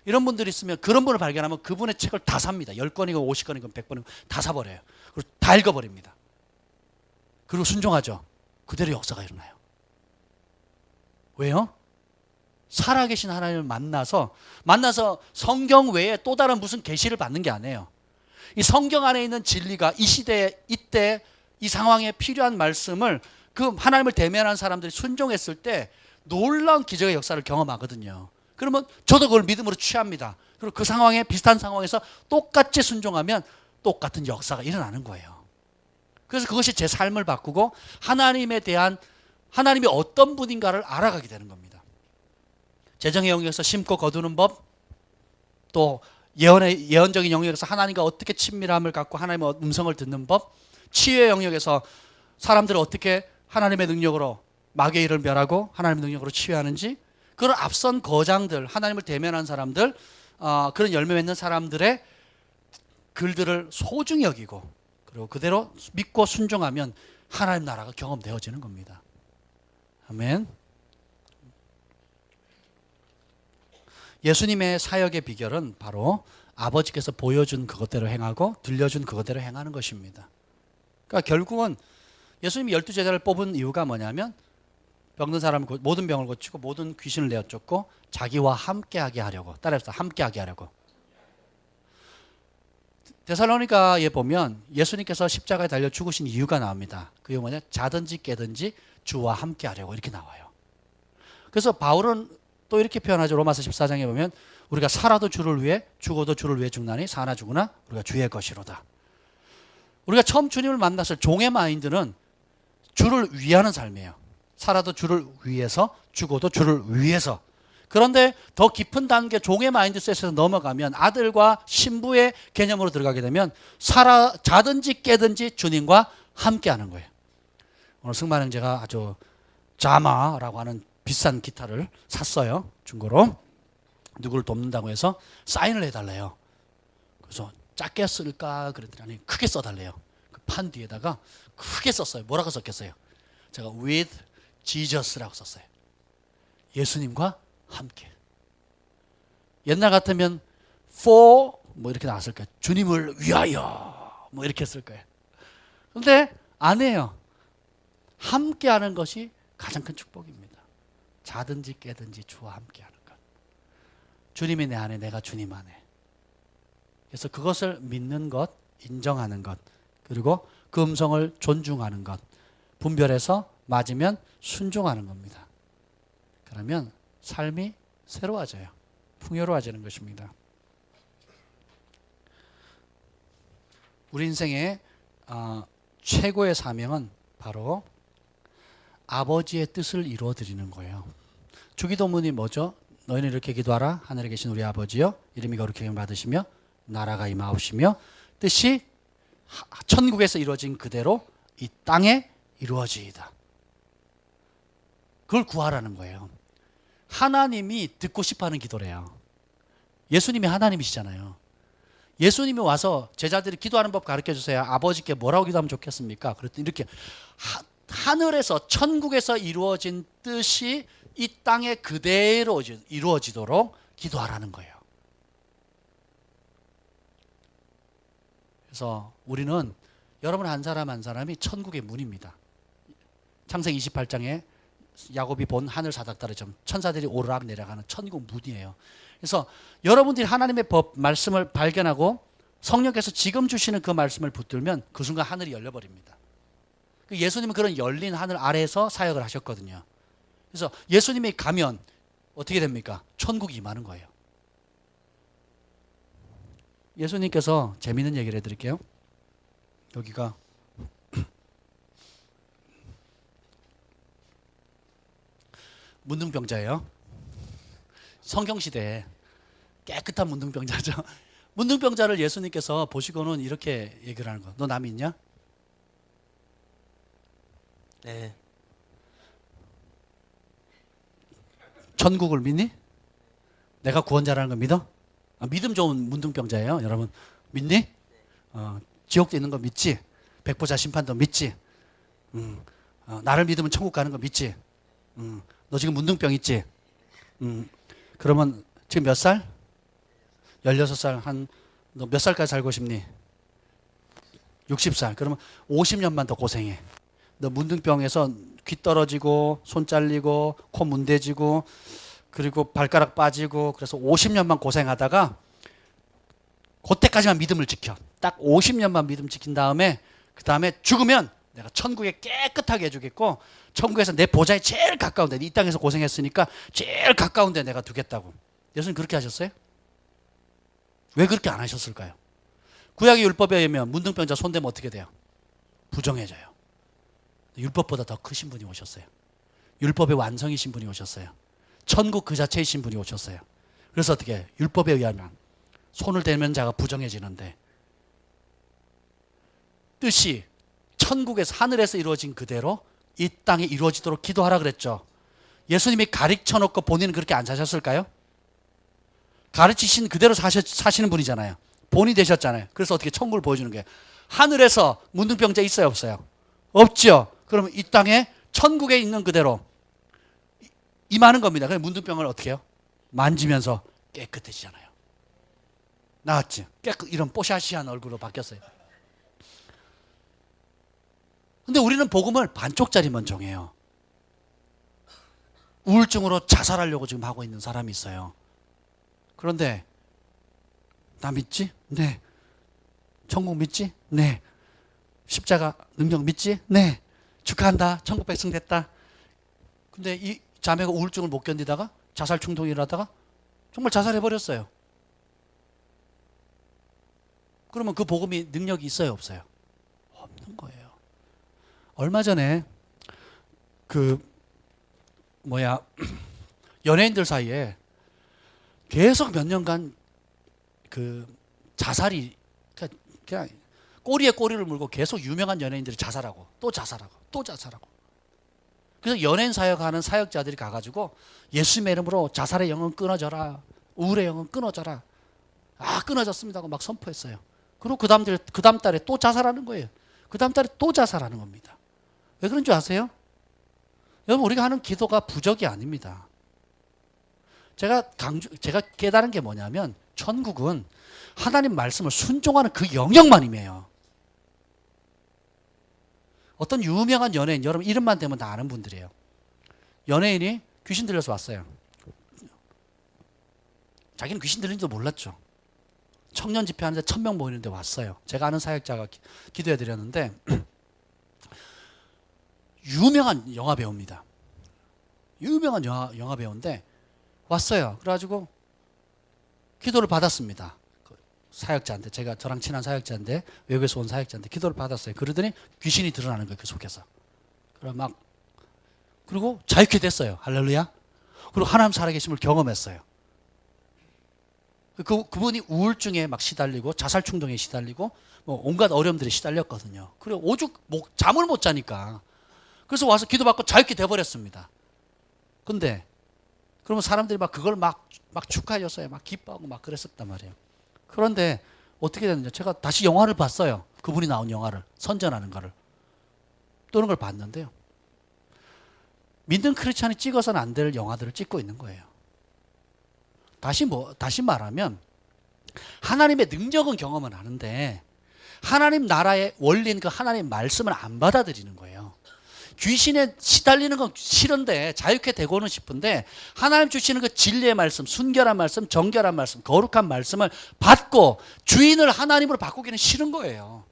이런 분들이 있으면 그런 분을 발견하면 그분의 책을 다 삽니다. 10권이건 50권이건 100권이건 다 사버려요. 그리고 다 읽어버립니다. 그리고 순종하죠. 그대로 역사가 일어나요. 왜요? 살아계신 하나님을 만나서 성경 외에 또 다른 무슨 계시를 받는 게 아니에요. 이 성경 안에 있는 진리가 이 시대에, 이때, 이 상황에 필요한 말씀을 그 하나님을 대면한 사람들이 순종했을 때 놀라운 기적의 역사를 경험하거든요. 그러면 저도 그걸 믿음으로 취합니다. 그리고 그 상황에, 비슷한 상황에서 똑같이 순종하면 똑같은 역사가 일어나는 거예요. 그래서 그것이 제 삶을 바꾸고 하나님에 대한, 하나님이 어떤 분인가를 알아가게 되는 겁니다. 재정의 영역에서 심고 거두는 법, 또 예언적인 영역에서 하나님과 어떻게 친밀함을 갖고 하나님의 음성을 듣는 법, 치유의 영역에서 사람들을 어떻게 하나님의 능력으로 마귀의 일을 멸하고 하나님의 능력으로 치유하는지, 그런 앞선 거장들, 하나님을 대면한 사람들, 그런 열매 맺는 사람들의 글들을 소중히 여기고 그리고 그대로 믿고 순종하면 하나님 나라가 경험되어지는 겁니다. 아멘. 예수님의 사역의 비결은 바로 아버지께서 보여준 그것대로 행하고 들려준 그것대로 행하는 것입니다. 그러니까 결국은 예수님이 12제자를 뽑은 이유가 뭐냐면 병든 사람을 모든 병을 고치고 모든 귀신을 내어쫓고 자기와 함께하게 하려고, 따라해서 함께하게 하려고. 데살로니가에 보면 예수님께서 십자가에 달려 죽으신 이유가 나옵니다. 그게 뭐냐? 자든지 깨든지 주와 함께하려고 이렇게 나와요. 그래서 바울은 또 이렇게 표현하죠. 로마서 14장에 보면 우리가 살아도 주를 위해 죽어도 주를 위해 죽나니 사나 죽으나 우리가 주의 것이로다. 우리가 처음 주님을 만났을 종의 마인드는 주를 위하는 삶이에요. 살아도 주를 위해서 죽어도 주를 위해서. 그런데 더 깊은 단계 종의 마인드셋에서 넘어가면 아들과 신부의 개념으로 들어가게 되면 자든지 깨든지 주님과 함께하는 거예요. 오늘 승만 형제가 아주 자마라고 하는 비싼 기타를 샀어요. 중고로. 누구를 돕는다고 해서 사인을 해달래요. 그래서 작게 쓸까 그랬더니 크게 써달래요. 그 판 뒤에다가 크게 썼어요. 뭐라고 썼겠어요? 제가 with Jesus라고 썼어요. 예수님과 함께. 옛날 같으면 for 뭐 이렇게 나왔을 거예요. 주님을 위하여 뭐 이렇게 했을 거예요. 그런데 안 해요. 함께하는 것이 가장 큰 축복입니다. 자든지 깨든지 주와 함께하는 것. 주님이 내 안에, 내가 주님 안에. 그래서 그것을 믿는 것, 인정하는 것, 그리고 그 음성을 존중하는 것, 분별해서 맞으면 순종하는 겁니다. 그러면 삶이 새로워져요. 풍요로워지는 것입니다. 우리 인생의 최고의 사명은 바로 아버지의 뜻을 이루어 드리는 거예요. 주기도문이 뭐죠? 너희는 이렇게 기도하라. 하늘에 계신 우리 아버지여, 이름이 거룩히 여김을 받으시며 나라가 임하옵시며 뜻이 천국에서 이루어진 그대로 이 땅에 이루어지이다. 그걸 구하라는 거예요. 하나님이 듣고 싶어하는 기도래요. 예수님이 하나님이시잖아요. 예수님이 와서 제자들이 기도하는 법 가르쳐 주세요. 아버지께 뭐라고 기도하면 좋겠습니까? 그랬더니 이렇게 하늘에서 천국에서 이루어진 뜻이 이 땅에 그대로 이루어지도록 기도하라는 거예요. 그래서 우리는 여러분 한 사람 한 사람이 천국의 문입니다. 창세기 28장에 야곱이 본 하늘 사닥다리처럼 천사들이 오르락 내려가는 천국 문이에요. 그래서 여러분들이 하나님의 법, 말씀을 발견하고 성령께서 지금 주시는 그 말씀을 붙들면 그 순간 하늘이 열려버립니다. 예수님은 그런 열린 하늘 아래에서 사역을 하셨거든요. 그래서 예수님이 가면 어떻게 됩니까? 천국이 임하는 거예요. 예수님께서 재미있는 얘기를 해드릴게요. 여기가 문둥병자예요. 성경시대에 깨끗한 문둥병자죠. 문둥병자를 예수님께서 보시고는 이렇게 얘기를 하는 거예요. 너 남 있냐? 네. 천국을 믿니? 내가 구원자라는 걸 믿어? 믿음 좋은 문둥병자예요. 여러분 믿니? 지옥도 있는 거 믿지? 백보자 심판도 믿지? 나를 믿으면 천국 가는 거 믿지? 너 지금 문둥병 있지? 그러면 지금 몇 살? 16살. 너 몇 살까지 살고 싶니? 60살. 그러면 50년만 더 고생해. 너 문둥병에서 귀 떨어지고 손 잘리고 코 문대지고 그리고 발가락 빠지고 그래서 50년만 고생하다가 그때까지만 믿음을 지켜. 딱 50년만 믿음 지킨 다음에 그 다음에 죽으면 내가 천국에 깨끗하게 해주겠고 천국에서 내 보좌에 제일 가까운 데, 이 땅에서 고생했으니까 제일 가까운 데 내가 두겠다고. 예수님 그렇게 하셨어요? 왜 그렇게 안 하셨을까요? 구약의 율법에 의하면 문둥병자 손대면 어떻게 돼요? 부정해져요. 율법보다 더 크신 분이 오셨어요. 율법의 완성이신 분이 오셨어요. 천국 그 자체이신 분이 오셨어요. 그래서 어떻게 해요? 율법에 의하면 손을 대면 자가 부정해지는데 뜻이 천국에서 하늘에서 이루어진 그대로 이 땅에 이루어지도록 기도하라 그랬죠. 예수님이 가르쳐 놓고 본인은 그렇게 안 사셨을까요? 가르치신 그대로 사시는 분이잖아요. 본이 되셨잖아요. 그래서 어떻게 천국을 보여주는 거예요. 하늘에서 문둥병자 있어요 없어요? 없죠. 그러면 이 땅에 천국에 있는 그대로 임하는 겁니다. 그래서 문둥병을 어떻게 해요? 만지면서 깨끗해지잖아요. 나았지? 이런 뽀샤시한 얼굴로 바뀌었어요. 근데 우리는 복음을 반쪽짜리만 정해요. 우울증으로 자살하려고 지금 하고 있는 사람이 있어요. 그런데 나 믿지? 네. 천국 믿지? 네. 십자가 능력 믿지? 네. 축하한다. 천국 백성 됐다. 근데 이 자매가 우울증을 못 견디다가 자살 충동이 일어나다가 정말 자살해버렸어요. 그러면 그 복음이 능력이 있어요 없어요? 없는 거예요. 얼마 전에 연예인들 사이에 계속 몇 년간 자살이 그냥 꼬리에 꼬리를 물고 계속 유명한 연예인들이 자살하고 또 자살하고 또 자살하고. 그래서 연예인 사역하는 사역자들이 가가지고 예수님의 이름으로 자살의 영은 끊어져라, 우울의 영은 끊어져라. 끊어졌습니다 하고 막 선포했어요. 그리고 그 다음 달에 또 자살하는 거예요. 그 다음 달에 또 자살하는 겁니다. 왜 그런 줄 아세요? 여러분 우리가 하는 기도가 부적이 아닙니다. 제가 깨달은 게 뭐냐면 천국은 하나님 말씀을 순종하는 그 영역만이에요. 어떤 유명한 연예인, 여러분 이름만 대면 다 아는 분들이에요. 연예인이 귀신 들려서 왔어요. 자기는 귀신 들린지도 몰랐죠. 청년 집회하는데 1000명 모이는데 왔어요. 제가 아는 사역자가 기도해 드렸는데 유명한 영화 배우입니다. 유명한 영화 배우인데 왔어요. 그래가지고 기도를 받았습니다. 사역자인데, 저랑 친한 사역자인데, 외국에서 온 사역자인데 기도를 받았어요. 그러더니 귀신이 드러나는 거예요. 그 속에서. 그리고 자유케 됐어요. 할렐루야. 그리고 하나님 살아계심을 경험했어요. 그분이 우울증에 막 시달리고 자살 충동에 시달리고 온갖 어려움들에 시달렸거든요. 그리고 오죽 잠을 못 자니까. 그래서 와서 기도받고 자유케 돼버렸습니다. 근데 그러면 사람들이 막 그걸 막 축하해줬어요. 막 기뻐하고 막 그랬었단 말이에요. 그런데 어떻게 됐느냐. 제가 다시 영화를 봤어요. 그분이 나온 영화를. 선전하는 거를. 또는 걸 봤는데요. 믿는 크리스찬이 찍어서는 안 될 영화들을 찍고 있는 거예요. 다시 말하면 하나님의 능력은 경험은 하는데 하나님 나라의 원리인 그 하나님 말씀을 안 받아들이는 거예요. 귀신에 시달리는 건 싫은데 자유케 되고는 싶은데 하나님 주시는 그 진리의 말씀, 순결한 말씀, 정결한 말씀, 거룩한 말씀을 받고 주인을 하나님으로 바꾸기는 싫은 거예요.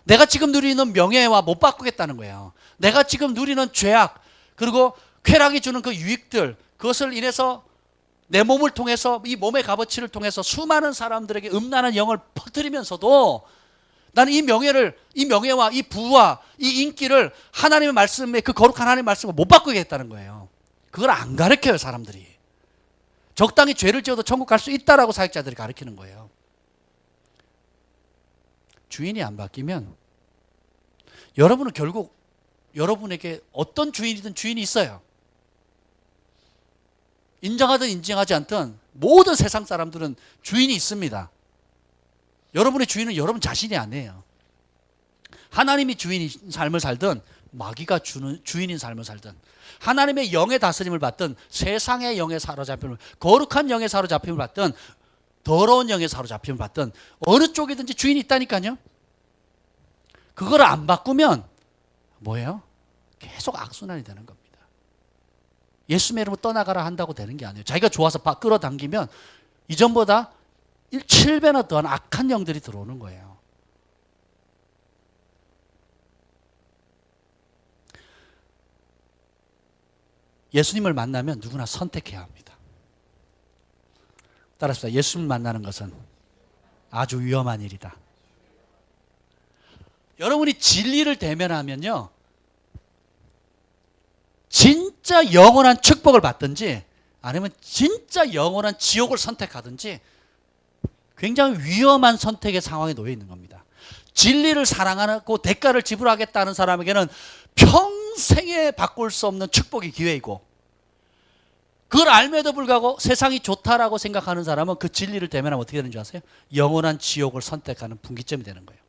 내가 지금 누리는 명예와 못 바꾸겠다는 거예요. 내가 지금 누리는 죄악 그리고 쾌락이 주는 그 유익들, 그것을 인해서 내 몸을 통해서 이 몸의 값어치를 통해서 수많은 사람들에게 음란한 영을 퍼뜨리면서도 나는 이 명예와 이 부와 이 인기를 하나님의 말씀에 그 거룩한 하나님의 말씀을 못 바꾸겠다는 거예요. 그걸 안 가르쳐요, 사람들이. 적당히 죄를 지어도 천국 갈 수 있다라고 사역자들이 가르치는 거예요. 주인이 안 바뀌면 여러분은 결국 여러분에게 어떤 주인이든 주인이 있어요.
인정하든 인정하지 않든 모든 세상 사람들은 주인이 있습니다. 여러분의 주인은 여러분 자신이 아니에요. 하나님이 주인인 삶을 살든 마귀가 주인인 삶을 살든 하나님의 영의 다스림을 받든 세상의 영의 사로잡힘을 거룩한 영의 사로잡힘을 받든 더러운 영의 사로잡힘을 받든 어느 쪽이든지 주인이 있다니까요. 그걸 안 바꾸면 뭐예요? 계속 악순환이 되는 겁니다. 예수님의 이름으로 떠나가라 한다고 되는 게 아니에요. 자기가 좋아서 끌어당기면 이전보다 7배나 더한 악한 영들이 들어오는 거예요. 예수님을 만나면 누구나 선택해야 합니다. 따라서 예수님을 만나는 것은 아주 위험한 일이다. 여러분이 진리를 대면하면요, 진짜 영원한 축복을 받든지 아니면 진짜 영원한 지옥을 선택하든지 굉장히 위험한 선택의 상황에 놓여 있는 겁니다. 진리를 사랑하고 대가를 지불하겠다는 사람에게는 평생에 바꿀 수 없는 축복의 기회이고, 그걸 알면도 불구하고 세상이 좋다라고 생각하는 사람은 그 진리를 대면하면 어떻게 되는 줄 아세요? 영원한 지옥을 선택하는 분기점이 되는 거예요.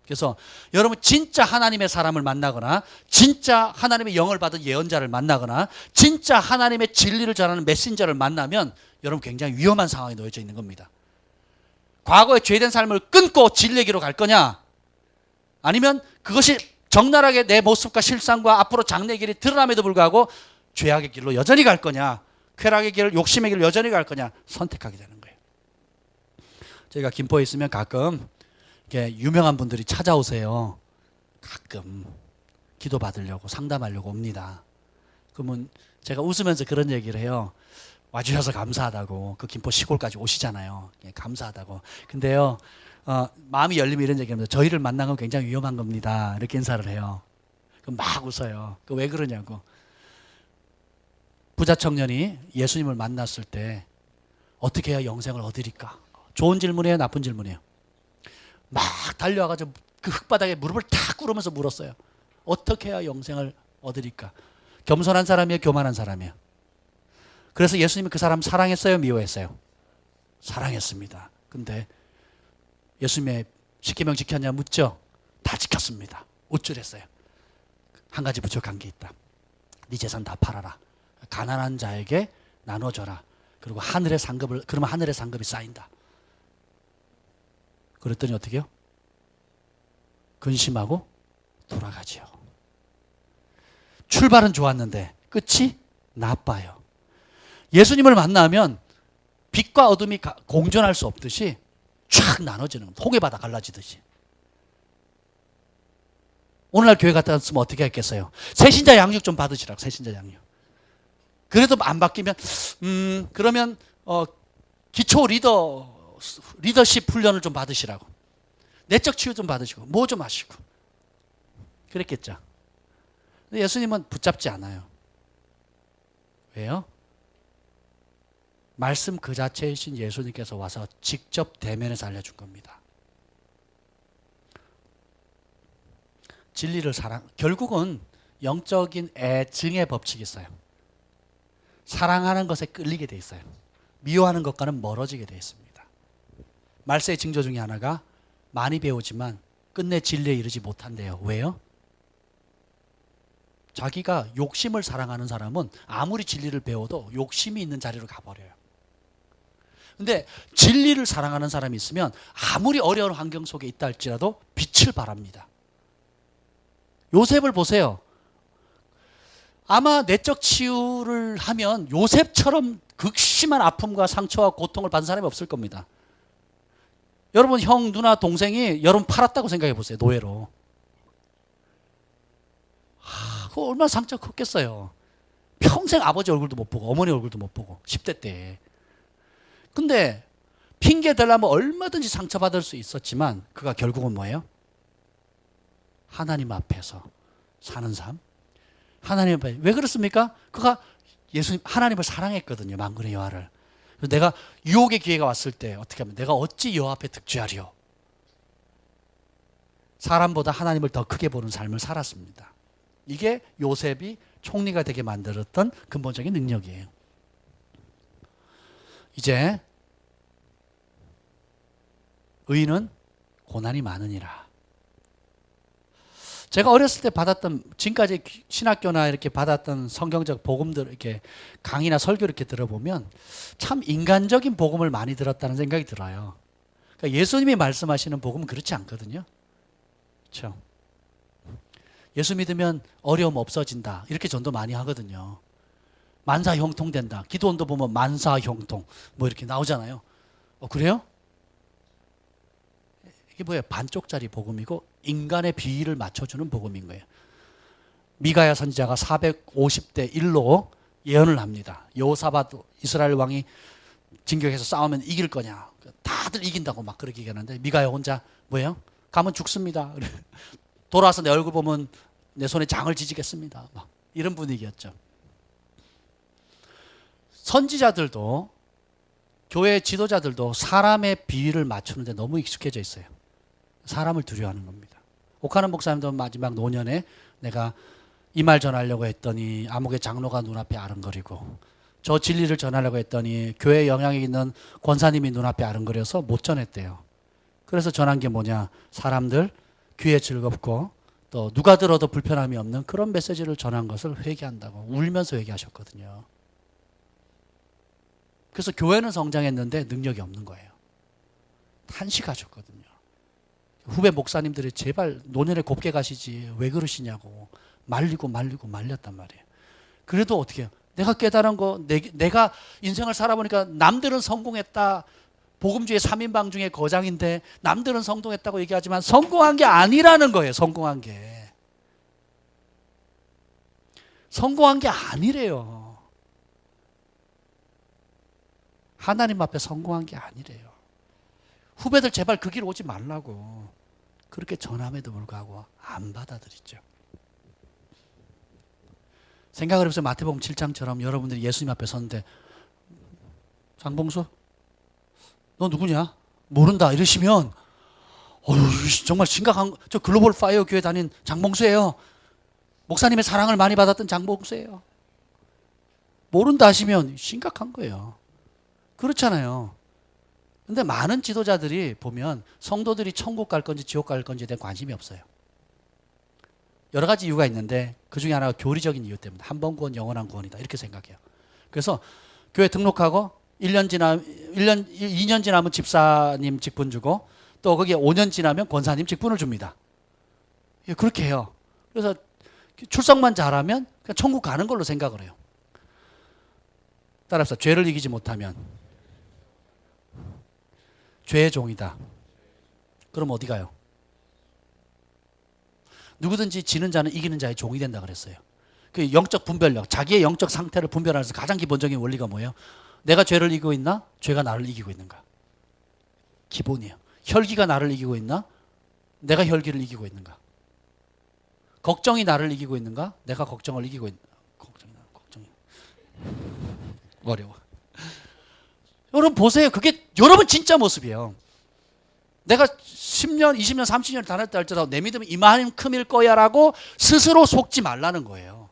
그래서 여러분 진짜 하나님의 사람을 만나거나 진짜 하나님의 영을 받은 예언자를 만나거나 진짜 하나님의 진리를 전하는 메신저를 만나면 여러분 굉장히 위험한 상황에 놓여져 있는 겁니다. 과거의 죄된 삶을 끊고 진리의 길로 갈 거냐, 아니면 그것이 적나라하게 내 모습과 실상과 앞으로 장래의 길이 드러남에도 불구하고 죄악의 길로 여전히 갈 거냐, 쾌락의 길, 욕심의 길로 여전히 갈 거냐 선택하게 되는 거예요. 저희가 김포에 있으면 가끔 이렇게 유명한 분들이 찾아오세요. 가끔 기도 받으려고 상담하려고 옵니다. 그러면 제가 웃으면서 그런 얘기를 해요. 와주셔서 감사하다고. 그 김포 시골까지 오시잖아요. 감사하다고. 근데요, 마음이 열리면 이런 얘기합니다. 저희를 만난 건 굉장히 위험한 겁니다. 이렇게 인사를 해요. 그럼 막 웃어요. 그 왜 그러냐고. 부자 청년이 예수님을 만났을 때 어떻게 해야 영생을 얻으리까? 좋은 질문이에요, 나쁜 질문이에요? 막 달려와가지고 그 흙바닥에 무릎을 탁 꿇으면서 물었어요. 어떻게 해야 영생을 얻으리까? 겸손한 사람이에요, 교만한 사람이에요? 그래서 예수님이 그 사람 사랑했어요, 미워했어요? 사랑했습니다. 근데 예수님의 십계명 지켰냐 묻죠? 다 지켰습니다. 우쭐했어요. 한 가지 부족한 게 있다. 네 재산 다 팔아라. 가난한 자에게 나눠줘라. 그리고 하늘의 상급을, 그러면 하늘의 상급이 쌓인다. 그랬더니 어떻게 해요? 근심하고 돌아가지요. 출발은 좋았는데 끝이 나빠요. 예수님을 만나면 빛과 어둠이 공존할 수 없듯이 쫙 나눠지는 겁니다. 홍해바다 갈라지듯이. 오늘날 교회 갔다 왔으면 어떻게 했겠어요? 새신자 양육 좀 받으시라고. 새신자 양육. 그래도 안 바뀌면 그러면 기초 리더십 훈련을 좀 받으시라고. 내적 치유 좀 받으시고 뭐 좀 하시고 그랬겠죠. 근데 예수님은 붙잡지 않아요. 왜요? 말씀 그 자체이신 예수님께서 와서 직접 대면해서 알려준 겁니다. 진리를 결국은 영적인 애증의 법칙이 있어요. 사랑하는 것에 끌리게 돼 있어요. 미워하는 것과는 멀어지게 돼 있습니다. 말세의 징조 중에 하나가 많이 배우지만 끝내 진리에 이르지 못한대요. 왜요? 자기가 욕심을 사랑하는 사람은 아무리 진리를 배워도 욕심이 있는 자리로 가버려요. 근데 진리를 사랑하는 사람이 있으면 아무리 어려운 환경 속에 있다 할지라도 빛을 발합니다. 요셉을 보세요. 아마 내적 치유를 하면 요셉처럼 극심한 아픔과 상처와 고통을 받은 사람이 없을 겁니다. 여러분 형, 누나, 동생이 여러분 팔았다고 생각해 보세요. 노예로. 그거 얼마나 상처가 컸겠어요. 평생 아버지 얼굴도 못 보고 어머니 얼굴도 못 보고 10대 때. 근데 핑계 대려면 얼마든지 상처받을 수 있었지만 그가 결국은 뭐예요? 하나님 앞에서 사는 삶. 하나님 앞에. 왜 그렇습니까? 그가 하나님을 사랑했거든요. 만군의 여호와를. 그래서 내가 유혹의 기회가 왔을 때 어떻게 하면 내가 어찌 여호와 앞에 득죄하리요? 사람보다 하나님을 더 크게 보는 삶을 살았습니다. 이게 요셉이 총리가 되게 만들었던 근본적인 능력이에요. 이제 의인은 고난이 많으니라. 제가 어렸을 때 받았던, 지금까지 신학교나 이렇게 받았던 성경적 복음들, 이렇게 강의나 설교 이렇게 들어보면 참 인간적인 복음을 많이 들었다는 생각이 들어요. 그러니까 예수님이 말씀하시는 복음은 그렇지 않거든요. 그렇죠? 예수 믿으면 어려움 없어진다, 이렇게 전도 많이 하거든요. 만사형통된다. 기도원도 보면 만사형통 뭐 이렇게 나오잖아요. 그래요? 이게 뭐예요? 반쪽짜리 복음이고 인간의 비위를 맞춰주는 복음인 거예요. 미가야 선지자가 450대 1로 예언을 합니다. 여호사밧 이스라엘 왕이 진격해서 싸우면 이길 거냐, 다들 이긴다고 막 그렇게 얘기하는데 미가야 혼자 뭐예요? 가면 죽습니다. 돌아와서 내 얼굴 보면 내 손에 장을 지지겠습니다. 막 이런 분위기였죠. 선지자들도, 교회 지도자들도 사람의 비위를 맞추는데 너무 익숙해져 있어요. 사람을 두려워하는 겁니다. 옥하는 목사님도 마지막 노년에 내가 이 말 전하려고 했더니 암흑의 장로가 눈앞에 아른거리고, 저 진리를 전하려고 했더니 교회에 영향이 있는 권사님이 눈앞에 아른거려서 못 전했대요. 그래서 전한 게 뭐냐, 사람들 귀에 즐겁고 또 누가 들어도 불편함이 없는 그런 메시지를 전한 것을 회개한다고 울면서 회개하셨거든요. 그래서 교회는 성장했는데 능력이 없는 거예요. 탄식하셨거든요. 후배 목사님들이 제발 노년에 곱게 가시지 왜 그러시냐고 말리고 말렸단 말이에요. 그래도 어떻게 해요? 내가 깨달은 거, 내가 인생을 살아보니까 남들은 성공했다, 복음주의 3인방 중에 거장인데 남들은 성공했다고 얘기하지만 성공한 게 아니라는 거예요. 성공한 게 아니래요. 하나님 앞에 성공한 게 아니래요. 후배들 제발 그 길 오지 말라고 그렇게 전함에도 불구하고 안 받아들이죠. 생각을 해보세요. 마태복음 7장처럼 여러분들이 예수님 앞에 섰는데 장봉수 너 누구냐? 모른다 이러시면 정말 심각한, 저 글로벌 파이어 교회 다닌 장봉수예요. 목사님의 사랑을 많이 받았던 장봉수예요. 모른다 하시면 심각한 거예요. 그렇잖아요. 근데 많은 지도자들이 보면 성도들이 천국 갈 건지 지옥 갈 건지에 대한 관심이 없어요. 여러 가지 이유가 있는데 그 중에 하나가 교리적인 이유 때문에 한 번 구원 영원한 구원이다 이렇게 생각해요. 그래서 교회 등록하고 2년 지나면 집사님 직분 주고 또 거기에 5년 지나면 권사님 직분을 줍니다. 그렇게 해요. 그래서 출석만 잘하면 그냥 천국 가는 걸로 생각을 해요. 따라서 죄를 이기지 못하면 죄의 종이다. 그럼 어디 가요? 누구든지 지는 자는 이기는 자의 종이 된다 그랬어요. 그 영적 분별력, 자기의 영적 상태를 분별하면서 가장 기본적인 원리가 뭐예요? 내가 죄를 이기고 있나? 죄가 나를 이기고 있는가? 기본이에요. 혈기가 나를 이기고 있나? 내가 혈기를 이기고 있는가? 걱정이 나를 이기고 있는가? 내가 걱정을 이기고 있는가? 걱정이 어려워. 여러분 보세요. 그게 여러분 진짜 모습이에요. 내가 10년, 20년, 30년을 다녔다 할지라도 내 믿음은 이만큼일 거야 라고 스스로 속지 말라는 거예요.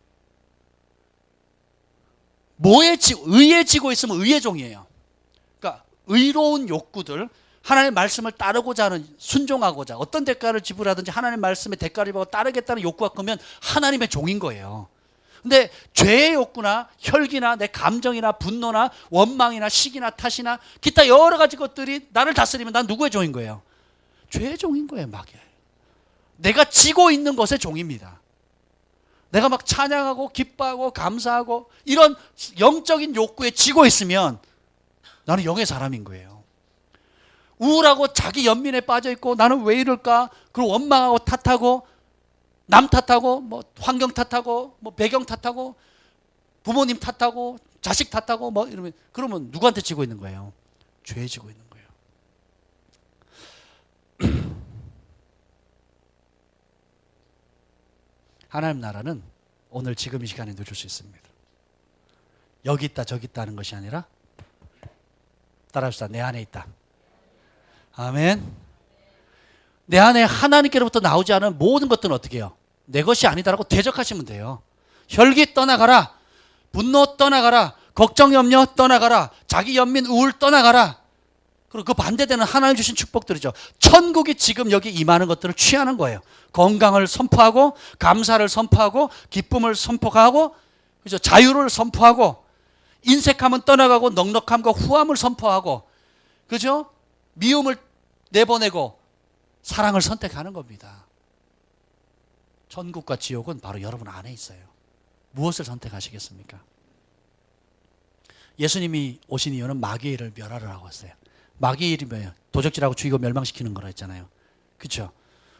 의에 지고 있으면 의의 종이에요. 그러니까 의로운 욕구들, 하나님의 말씀을 따르고자 하는, 순종하고자 어떤 대가를 지불하든지 하나님의 말씀의 대가를 받고 따르겠다는 욕구가 크면 하나님의 종인 거예요. 근데 죄의 욕구나 혈기나 내 감정이나 분노나 원망이나 시기나 탓이나 기타 여러 가지 것들이 나를 다스리면 난 누구의 종인 거예요? 죄의 종인 거예요. 마귀. 내가 지고 있는 것의 종입니다. 내가 막 찬양하고 기뻐하고 감사하고 이런 영적인 욕구에 지고 있으면 나는 영의 사람인 거예요. 우울하고 자기 연민에 빠져 있고 나는 왜 이럴까? 그리고 원망하고 탓하고 남 탓하고 뭐 환경 탓하고 뭐 배경 탓하고 부모님 탓하고 자식 탓하고 뭐 이러면, 그러면 누구한테 지고 있는 거예요? 죄에 지고 있는 거예요. 하나님 나라는 오늘 지금 이 시간에 누릴 수 있습니다. 여기 있다 저기 있다 하는 것이 아니라 따라합시다. 내 안에 있다. 아멘. 내 안에 하나님께로부터 나오지 않은 모든 것들은 어떻게 해요? 내 것이 아니다라고 대적하시면 돼요. 혈기 떠나가라. 분노 떠나가라. 걱정 염려 떠나가라. 자기 연민 우울 떠나가라. 그리고 그 반대되는 하나님 주신 축복들이죠. 천국이 지금 여기 임하는 것들을 취하는 거예요. 건강을 선포하고 감사를 선포하고 기쁨을 선포하고 그죠? 자유를 선포하고 인색함은 떠나가고 넉넉함과 후함을 선포하고 그죠? 미움을 내보내고 사랑을 선택하는 겁니다. 천국과 지옥은 바로 여러분 안에 있어요. 무엇을 선택하시겠습니까? 예수님이 오신 이유는 마귀의 일을 멸하려고 했어요. 마귀의 일이 뭐예요? 도적질하고 죽이고 멸망시키는 거라 했잖아요. 그렇죠?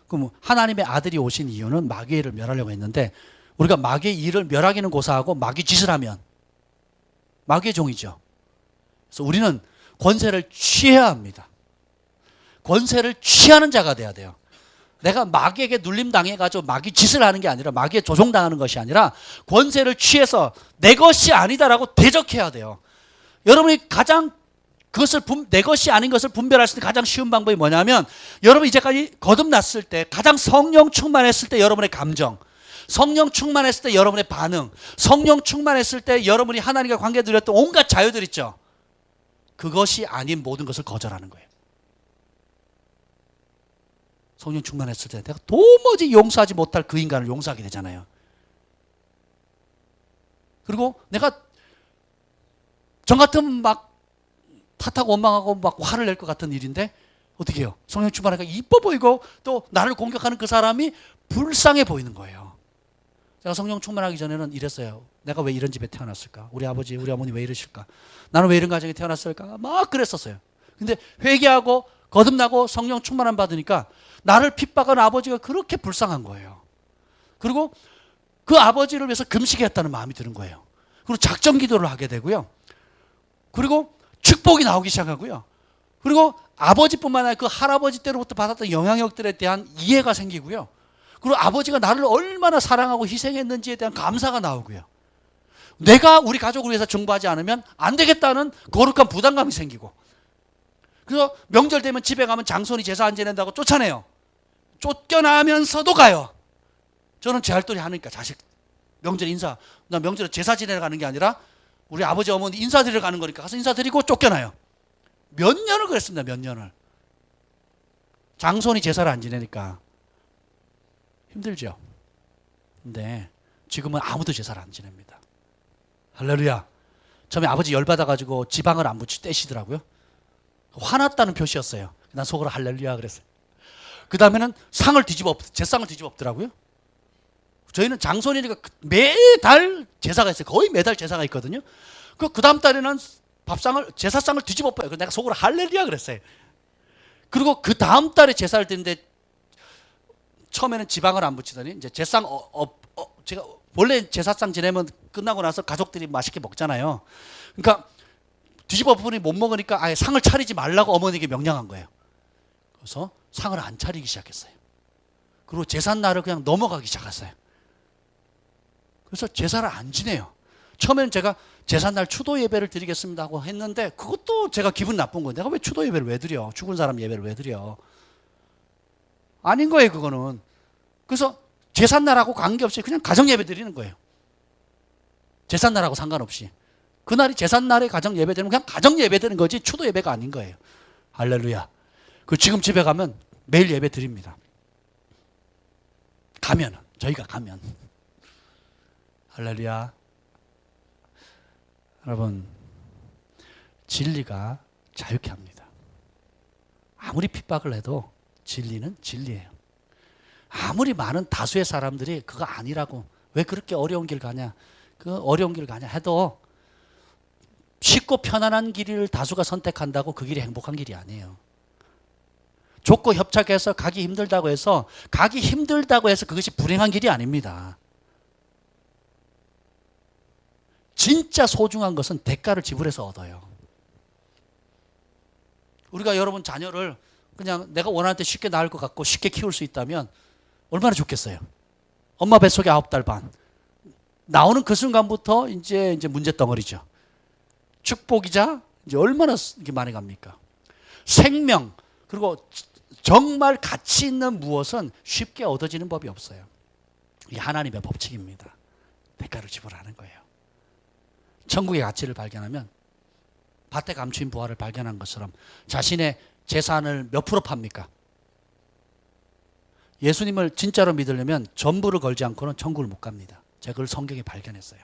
그럼 하나님의 아들이 오신 이유는 마귀의 일을 멸하려고 했는데 우리가 마귀의 일을 멸하기는 고사하고 마귀 짓을 하면 마귀의 종이죠. 그래서 우리는 권세를 취해야 합니다. 권세를 취하는 자가 돼야 돼요. 내가 마귀에게 눌림당해가지고 마귀 짓을 하는 게 아니라 마귀에 조종당하는 것이 아니라 권세를 취해서 내 것이 아니다라고 대적해야 돼요. 여러분이 가장 그것을 내 것이 아닌 것을 분별할 수 있는 가장 쉬운 방법이 뭐냐면 여러분 이제까지 거듭났을 때 가장 성령 충만했을 때 여러분의 감정, 성령 충만했을 때 여러분의 반응, 성령 충만했을 때 여러분이 하나님과 관계 누렸던 온갖 자유들 있죠. 그것이 아닌 모든 것을 거절하는 거예요. 성령 충만했을 때 내가 도무지 용서하지 못할 그 인간을 용서하게 되잖아요. 그리고 내가 정 같으면 막 탓하고 원망하고 막 화를 낼 것 같은 일인데 어떻게 해요? 성령 충만하니까 이뻐 보이고 또 나를 공격하는 그 사람이 불쌍해 보이는 거예요. 제가 성령 충만하기 전에는 이랬어요. 내가 왜 이런 집에 태어났을까? 우리 아버지, 우리 어머니 왜 이러실까? 나는 왜 이런 가정에 태어났을까? 막 그랬었어요. 근데 회개하고 거듭나고 성령 충만함 받으니까 나를 핍박한 아버지가 그렇게 불쌍한 거예요. 그리고 그 아버지를 위해서 금식했다는 마음이 드는 거예요. 그리고 작정 기도를 하게 되고요. 그리고 축복이 나오기 시작하고요. 그리고 아버지뿐만 아니라 그 할아버지 때로부터 받았던 영향력들에 대한 이해가 생기고요. 그리고 아버지가 나를 얼마나 사랑하고 희생했는지에 대한 감사가 나오고요. 내가 우리 가족을 위해서 중보하지 않으면 안 되겠다는 거룩한 부담감이 생기고 그래서 명절 되면 집에 가면 장손이 제사 안 지낸다고 쫓아내요. 쫓겨나면서도 가요. 저는 제 할 도리 하니까 자식 명절 인사 나 명절에 제사 지내러 가는 게 아니라 우리 아버지 어머니 인사드리러 가는 거니까 가서 인사드리고 쫓겨나요. 몇 년을 그랬습니다. 몇 년을. 장손이 제사를 안 지내니까 힘들죠. 근데 지금은 아무도 제사를 안 지냅니다. 할렐루야. 처음에 아버지 열받아가지고 지방을 안 떼시더라고요. 화났다는 표시였어요. 난 속으로 할렐루야 그랬어요. 그 다음에는 제상을 뒤집어 엎더라고요. 저희는 장손이니까 매달 제사가 있어요. 거의 매달 제사가 있거든요. 그 다음 달에는 제사상을 뒤집어 엎어요. 내가 속으로 할렐루야 그랬어요. 그리고 그 다음 달에 제사를 드는데 처음에는 지방을 안 붙이더니 이제 제상 제가 원래 제사상 지내면 끝나고 나서 가족들이 맛있게 먹잖아요. 그러니까 뒤집어 엎으니 못 먹으니까 아예 상을 차리지 말라고 어머니에게 명령한 거예요. 그래서 상을 안 차리기 시작했어요. 그리고 제삿날을 그냥 넘어가기 시작했어요. 그래서 제사를 안 지내요. 처음에는 제가 제삿날 추도 예배를 드리겠습니다 하고 했는데 그것도 제가 기분 나쁜 거예요. 내가 왜 추도 예배를 왜 드려? 죽은 사람 예배를 왜 드려? 아닌 거예요, 그거는. 그래서 제삿날하고 관계없이 그냥 가정 예배 드리는 거예요. 제삿날하고 상관없이. 그날이 제삿날에 가정 예배 드리면 그냥 가정 예배 드리는 거지 추도 예배가 아닌 거예요. 할렐루야. 지금 집에 가면 매일 예배 드립니다. 저희가 가면. 할렐루야. 여러분, 진리가 자유케 합니다. 아무리 핍박을 해도 진리는 진리예요. 아무리 많은 다수의 사람들이 그거 아니라고 왜 그렇게 어려운 길 가냐 그 어려운 길 가냐 해도 쉽고 편안한 길을 다수가 선택한다고 그 길이 행복한 길이 아니에요. 좁고 협착해서 가기 힘들다고 해서 그것이 불행한 길이 아닙니다. 진짜 소중한 것은 대가를 지불해서 얻어요. 우리가 여러분 자녀를 그냥 내가 원하는 때 쉽게 낳을 것 같고 쉽게 키울 수 있다면 얼마나 좋겠어요. 엄마 뱃속에 9달 반. 나오는 그 순간부터 이제 문제덩어리죠. 축복이자 이제 얼마나 이게 많이 갑니까? 생명 그리고 정말 가치 있는 무엇은 쉽게 얻어지는 법이 없어요. 이게 하나님의 법칙입니다. 대가를 지불하는 거예요. 천국의 가치를 발견하면 밭에 감추인 부활을 발견한 것처럼 자신의 재산을 몇 프로 팝니까? 예수님을 진짜로 믿으려면 전부를 걸지 않고는 천국을 못 갑니다. 제가 그걸 성경에 발견했어요.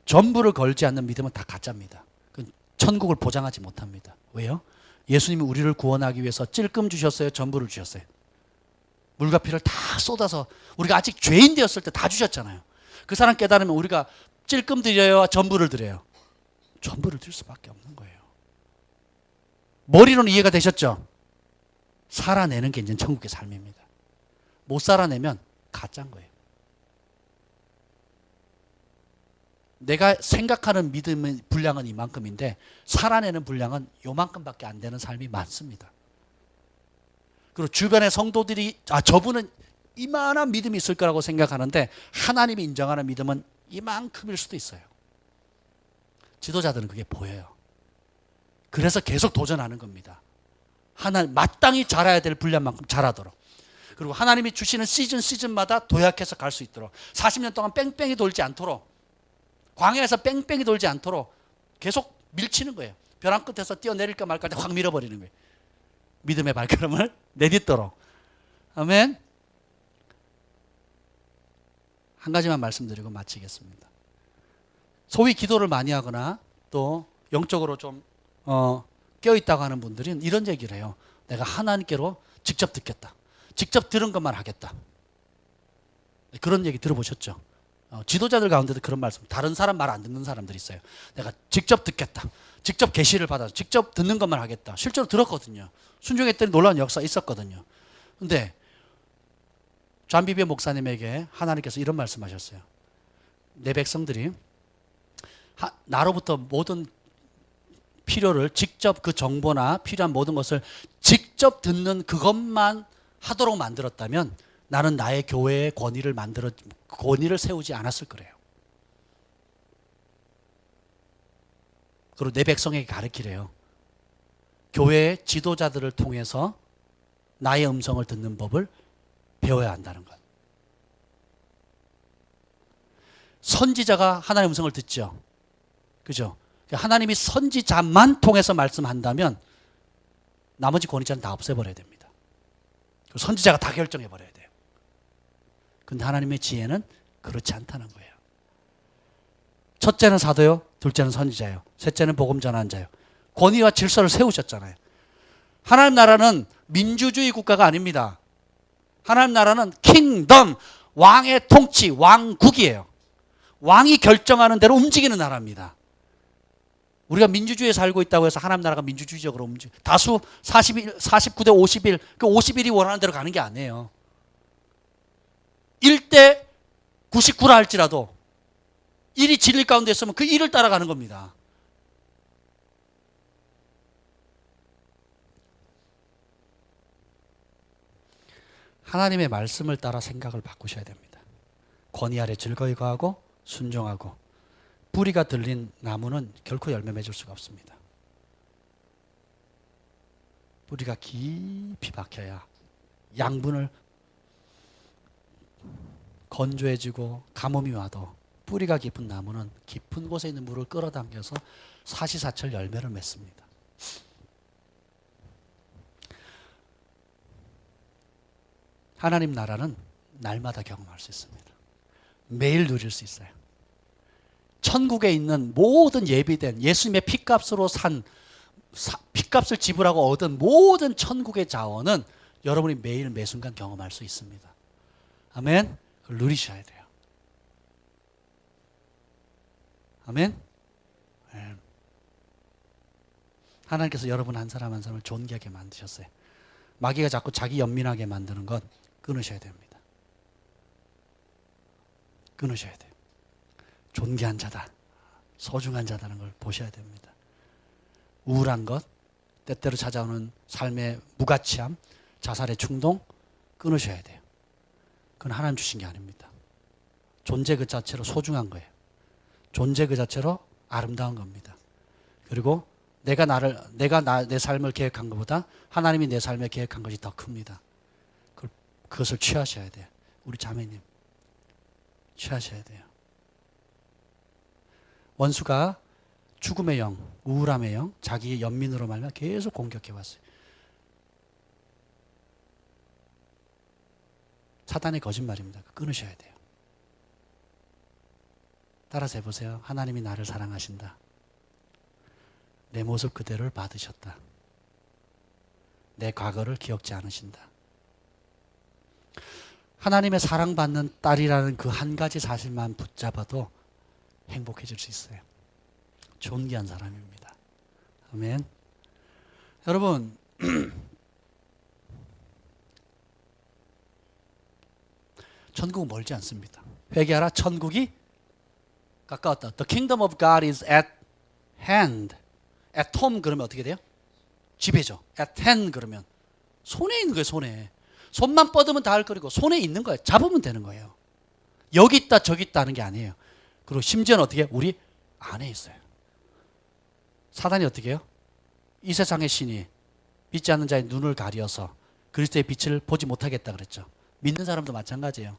전부를 걸지 않는 믿음은 다 가짜입니다. 천국을 보장하지 못합니다. 왜요? 예수님이 우리를 구원하기 위해서 찔끔 주셨어요? 전부를 주셨어요? 물과 피를 다 쏟아서 우리가 아직 죄인 되었을 때 다 주셨잖아요. 그 사람 깨달으면 우리가 찔끔 드려요? 전부를 드려요? 전부를 드릴 수밖에 없는 거예요. 머리로는 이해가 되셨죠? 살아내는 게 이제 천국의 삶입니다. 못 살아내면 가짜인 거예요. 내가 생각하는 믿음의 분량은 이만큼인데 살아내는 분량은 요만큼밖에 안 되는 삶이 많습니다. 그리고 주변의 성도들이 저분은 이만한 믿음이 있을 거라고 생각하는데 하나님이 인정하는 믿음은 이만큼일 수도 있어요. 지도자들은 그게 보여요. 그래서 계속 도전하는 겁니다. 하나님 마땅히 자라야 될 분량만큼 자라도록. 그리고 하나님이 주시는 시즌마다 도약해서 갈 수 있도록 40년 동안 뺑뺑이 돌지 않도록 광야에서 뺑뺑이 돌지 않도록 계속 밀치는 거예요. 벼랑 끝에서 뛰어내릴까 말까 할 때 확 밀어버리는 거예요. 믿음의 발걸음을 내딛도록. 아멘. 한 가지만 말씀드리고 마치겠습니다. 소위 기도를 많이 하거나 또 영적으로 좀 깨어있다고 하는 분들은 이런 얘기를 해요. 내가 하나님께로 직접 듣겠다. 직접 들은 것만 하겠다. 그런 얘기 들어보셨죠? 지도자들 가운데도 그런 말씀, 다른 사람 말 안 듣는 사람들이 있어요. 내가 직접 듣겠다. 직접 계시를 받아서 직접 듣는 것만 하겠다. 실제로 들었거든요. 순종했더니 놀라운 역사 있었거든요. 근데 존비비어 목사님에게 하나님께서 이런 말씀하셨어요. 내 백성들이 나로부터 모든 필요를 직접 그 정보나 필요한 모든 것을 직접 듣는 그것만 하도록 만들었다면 나는 나의 교회의 권위를 세우지 않았을 거래요. 그리고 내 백성에게 가르치래요. 교회의 지도자들을 통해서 나의 음성을 듣는 법을 배워야 한다는 것. 선지자가 하나님의 음성을 듣죠. 그죠? 하나님이 선지자만 통해서 말씀한다면 나머지 권위자는 다 없애버려야 됩니다. 선지자가 다 결정해버려야 돼요. 근데 하나님의 지혜는 그렇지 않다는 거예요. 첫째는 사도요, 둘째는 선지자요, 셋째는 복음 전환자요. 권위와 질서를 세우셨잖아요. 하나님 나라는 민주주의 국가가 아닙니다. 하나님 나라는 킹덤, 왕의 통치, 왕국이에요. 왕이 결정하는 대로 움직이는 나라입니다. 우리가 민주주의에 살고 있다고 해서 하나님 나라가 민주주의적으로 다수 49대 51, 그 51이 원하는 대로 가는 게 아니에요. 1대 99라 할지라도 1이 진리 가운데 있으면 그 1을 따라가는 겁니다. 하나님의 말씀을 따라 생각을 바꾸셔야 됩니다. 권위 아래 즐거이 거하고 순종하고. 뿌리가 들린 나무는 결코 열매 맺을 수가 없습니다. 뿌리가 깊이 박혀야 양분을 건조해지고 가뭄이 와도 뿌리가 깊은 나무는 깊은 곳에 있는 물을 끌어당겨서 사시사철 열매를 맺습니다. 하나님 나라는 날마다 경험할 수 있습니다. 매일 누릴 수 있어요. 천국에 있는 모든 예비된 예수님의 피값으로 피값을 지불하고 얻은 모든 천국의 자원은 여러분이 매일 매순간 경험할 수 있습니다. 아멘. 그걸 누리셔야 돼요. 아멘. 네. 하나님께서 여러분 한 사람 한 사람을 존귀하게 만드셨어요. 마귀가 자꾸 자기 연민하게 만드는 것 끊으셔야 됩니다. 끊으셔야 돼요. 존귀한 자다, 소중한 자다는 걸 보셔야 됩니다. 우울한 것, 때때로 찾아오는 삶의 무가치함, 자살의 충동 끊으셔야 돼요. 그건 하나님 주신 게 아닙니다. 존재 그 자체로 소중한 거예요. 존재 그 자체로 아름다운 겁니다. 그리고 내가 내 삶을 계획한 것보다 하나님이 내 삶을 계획한 것이 더 큽니다. 그것을 취하셔야 돼요. 우리 자매님 취하셔야 돼요. 원수가 죽음의 영, 우울함의 영, 자기의 연민으로 말미암아 계속 공격해 왔어요. 사단의 거짓말입니다. 끊으셔야 돼요. 따라서 해보세요. 하나님이 나를 사랑하신다. 내 모습 그대로를 받으셨다. 내 과거를 기억지 않으신다. 하나님의 사랑받는 딸이라는 그 한 가지 사실만 붙잡아도 행복해질 수 있어요. 존귀한 사람입니다. 아멘. 여러분, 천국은 멀지 않습니다. 회개하라. 천국이 가까웠다. The kingdom of God is at hand. At home 그러면 어떻게 돼요? 집에죠. At hand 그러면 손에 있는 거예요. 손에. 손만 뻗으면 닿을 거리고 손에 있는 거예요. 잡으면 되는 거예요. 여기 있다 저기 있다 하는 게 아니에요. 그리고 심지어는 어떻게 해요? 우리 안에 있어요. 사단이 어떻게 해요? 이 세상의 신이 믿지 않는 자의 눈을 가려서 그리스도의 빛을 보지 못하겠다 그랬죠. 믿는 사람도 마찬가지예요.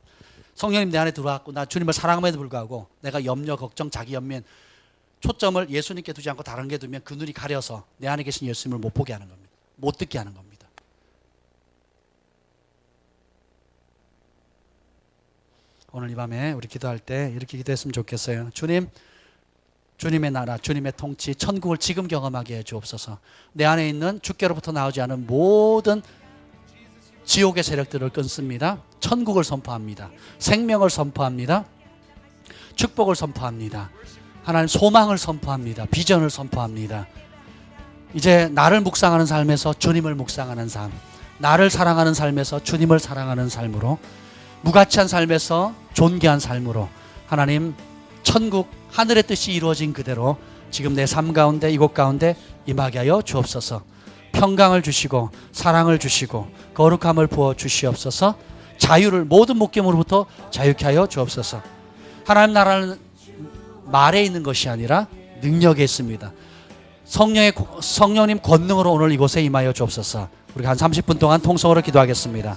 성령님 내 안에 들어왔고 나 주님을 사랑함에도 불구하고 내가 염려, 걱정, 자기 연민 초점을 예수님께 두지 않고 다른 게 두면 그 눈이 가려서 내 안에 계신 예수님을 못 보게 하는 겁니다. 못 듣게 하는 겁니다. 오늘 이 밤에 우리 기도할 때 이렇게 기도했으면 좋겠어요. 주님, 주님의 나라, 주님의 통치, 천국을 지금 경험하게 해 주옵소서. 내 안에 있는 주께로부터 나오지 않은 모든 지옥의 세력들을 끊습니다. 천국을 선포합니다. 생명을 선포합니다. 축복을 선포합니다. 하나님 소망을 선포합니다. 비전을 선포합니다. 이제 나를 묵상하는 삶에서 주님을 묵상하는 삶, 나를 사랑하는 삶에서 주님을 사랑하는 삶으로, 무가치한 삶에서 존귀한 삶으로 하나님 천국 하늘의 뜻이 이루어진 그대로 지금 내 삶 가운데 이곳 가운데 임하게 하여 주옵소서. 평강을 주시고 사랑을 주시고 거룩함을 부어 주시옵소서. 자유를 모든 묶임으로부터 자유케 하여 주옵소서. 하나님 나라는 말에 있는 것이 아니라 능력에 있습니다. 성령님 권능으로 오늘 이곳에 임하여 주옵소서. 우리가 한 30분 동안 통성으로 기도하겠습니다.